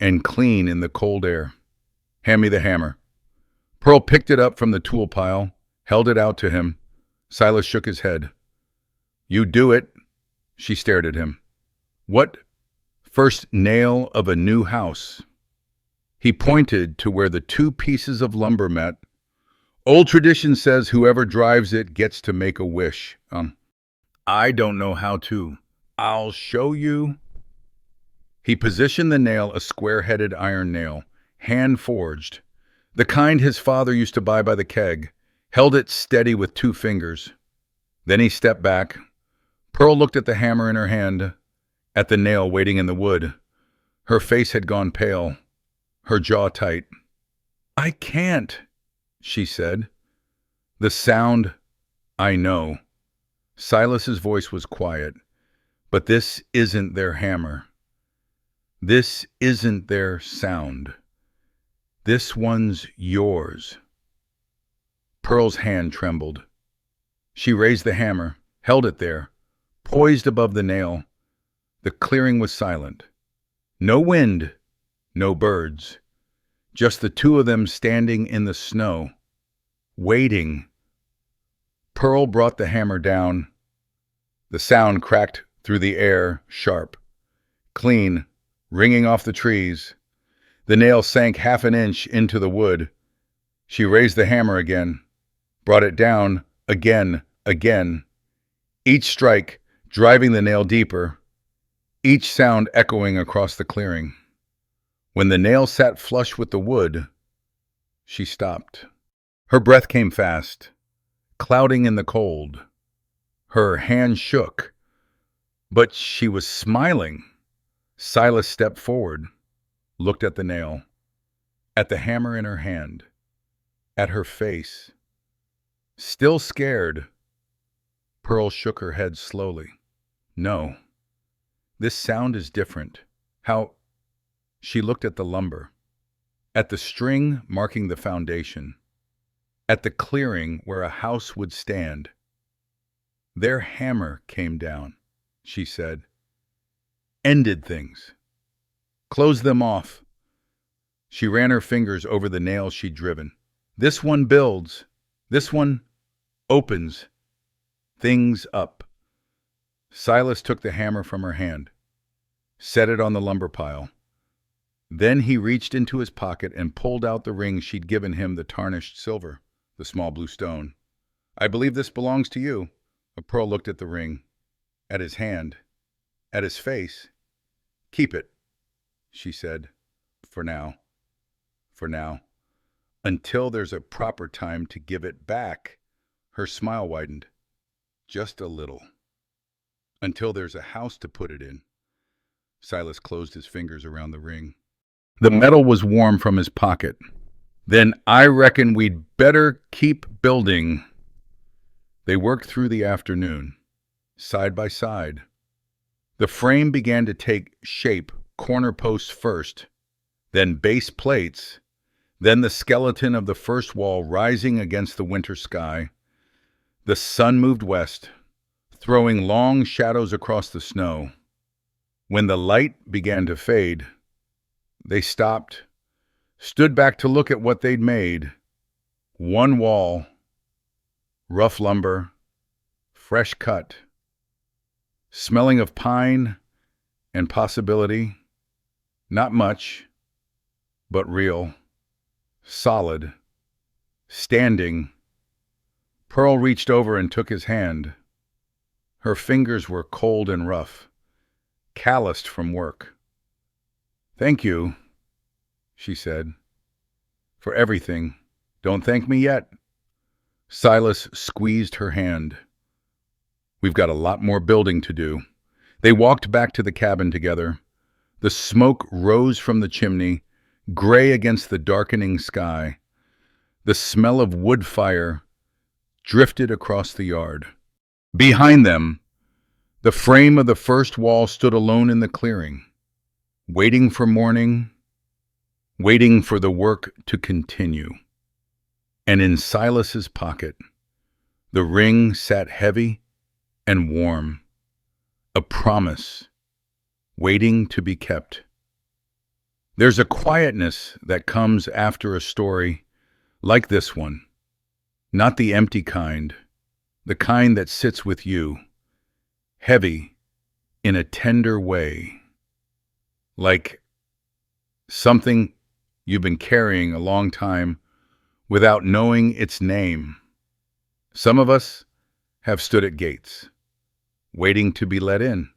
and clean in the cold air. Hand me the hammer. Pearl picked it up from the tool pile, held it out to him. Silas shook his head. You do it. She stared at him. What First nail of a new house. He pointed to where the two pieces of lumber met. Old tradition says whoever drives it gets to make a wish. I don't know how to. I'll show you. He positioned the nail, a square-headed iron nail, hand-forged, the kind his father used to buy by the keg, held it steady with two fingers. Then he stepped back. Pearl looked at the hammer in her hand, at the nail waiting in the wood. Her face had gone pale, her jaw tight. I can't, she said. The sound, I know. Silas's voice was quiet. But this isn't their hammer. This isn't their sound. This one's yours. Pearl's hand trembled. She raised the hammer, held it there, poised above the nail. The clearing was silent. No wind, no birds. Just the two of them standing in the snow, waiting. Pearl brought the hammer down. The sound cracked through the air, sharp, clean, ringing off the trees. The nail sank half an inch into the wood. She raised the hammer again, brought it down again, each strike driving the nail deeper, each sound echoing across the clearing. When the nail sat flush with the wood, she stopped. Her breath came fast, clouding in the cold. Her hand shook, but she was smiling. Silas stepped forward, looked at the nail, at the hammer in her hand, at her face. Still scared, Pearl shook her head slowly. No, this sound is different. How? She looked at the lumber, at the string marking the foundation, at the clearing where a house would stand. Their hammer came down, she said. Ended things. Closed them off. She ran her fingers over the nails she'd driven. This one builds. This one opens things up. Silas took the hammer from her hand, set it on the lumber pile. Then he reached into his pocket and pulled out the ring she'd given him, the tarnished silver, the small blue stone. I believe this belongs to you. Pearl looked at the ring, at his hand, at his face. Keep it, she said, for now. For now. Until there's a proper time to give it back. Her smile widened. Just a little. Until there's a house to put it in. Silas closed his fingers around the ring. The metal was warm from his pocket. Then I reckon we'd better keep building. They worked through the afternoon, side by side. The frame began to take shape, corner posts first, then base plates, then the skeleton of the first wall rising against the winter sky. The sun moved west, throwing long shadows across the snow. When the light began to fade, they stopped, stood back to look at what they'd made. One wall, rough lumber, fresh cut, smelling of pine and possibility. Not much, but real, solid, standing. Pearl reached over and took his hand. Her fingers were cold and rough, calloused from work. Thank you, she said, for everything. Don't thank me yet. Silas squeezed her hand. We've got a lot more building to do. They walked back to the cabin together. The smoke rose from the chimney, gray against the darkening sky. The smell of wood fire drifted across the yard. Behind them, the frame of the first wall stood alone in the clearing, waiting for morning, waiting for the work to continue. And in Silas's pocket, the ring sat heavy and warm, a promise waiting to be kept. There's a quietness that comes after a story like this one, not the empty kind, the kind that sits with you, heavy in a tender way. like something you've been carrying a long time without knowing its name. Some of us have stood at gates, waiting to be let in.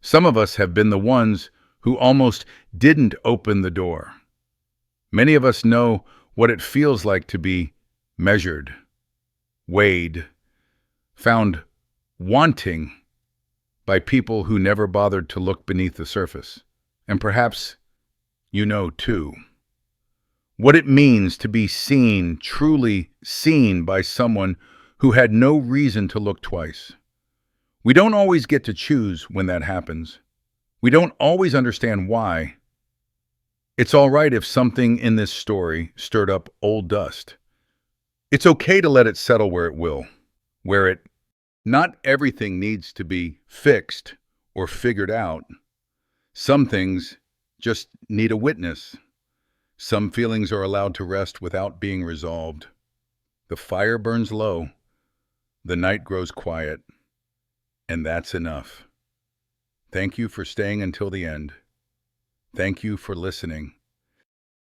Some of us have been the ones who almost didn't open the door. Many of us know what it feels like to be measured, weighed, found wanting by people who never bothered to look beneath the surface. And perhaps you know, too, what it means to be seen, truly seen by someone who had no reason to look twice. We don't always get to choose when that happens. We don't always understand why. It's all right if something in this story stirred up old dust. It's okay to let it settle where it will, where it not everything needs to be fixed or figured out. Some things just need a witness. Some feelings are allowed to rest without being resolved. The fire burns low, the night grows quiet, and that's enough. Thank you for staying until the end. Thank you for listening.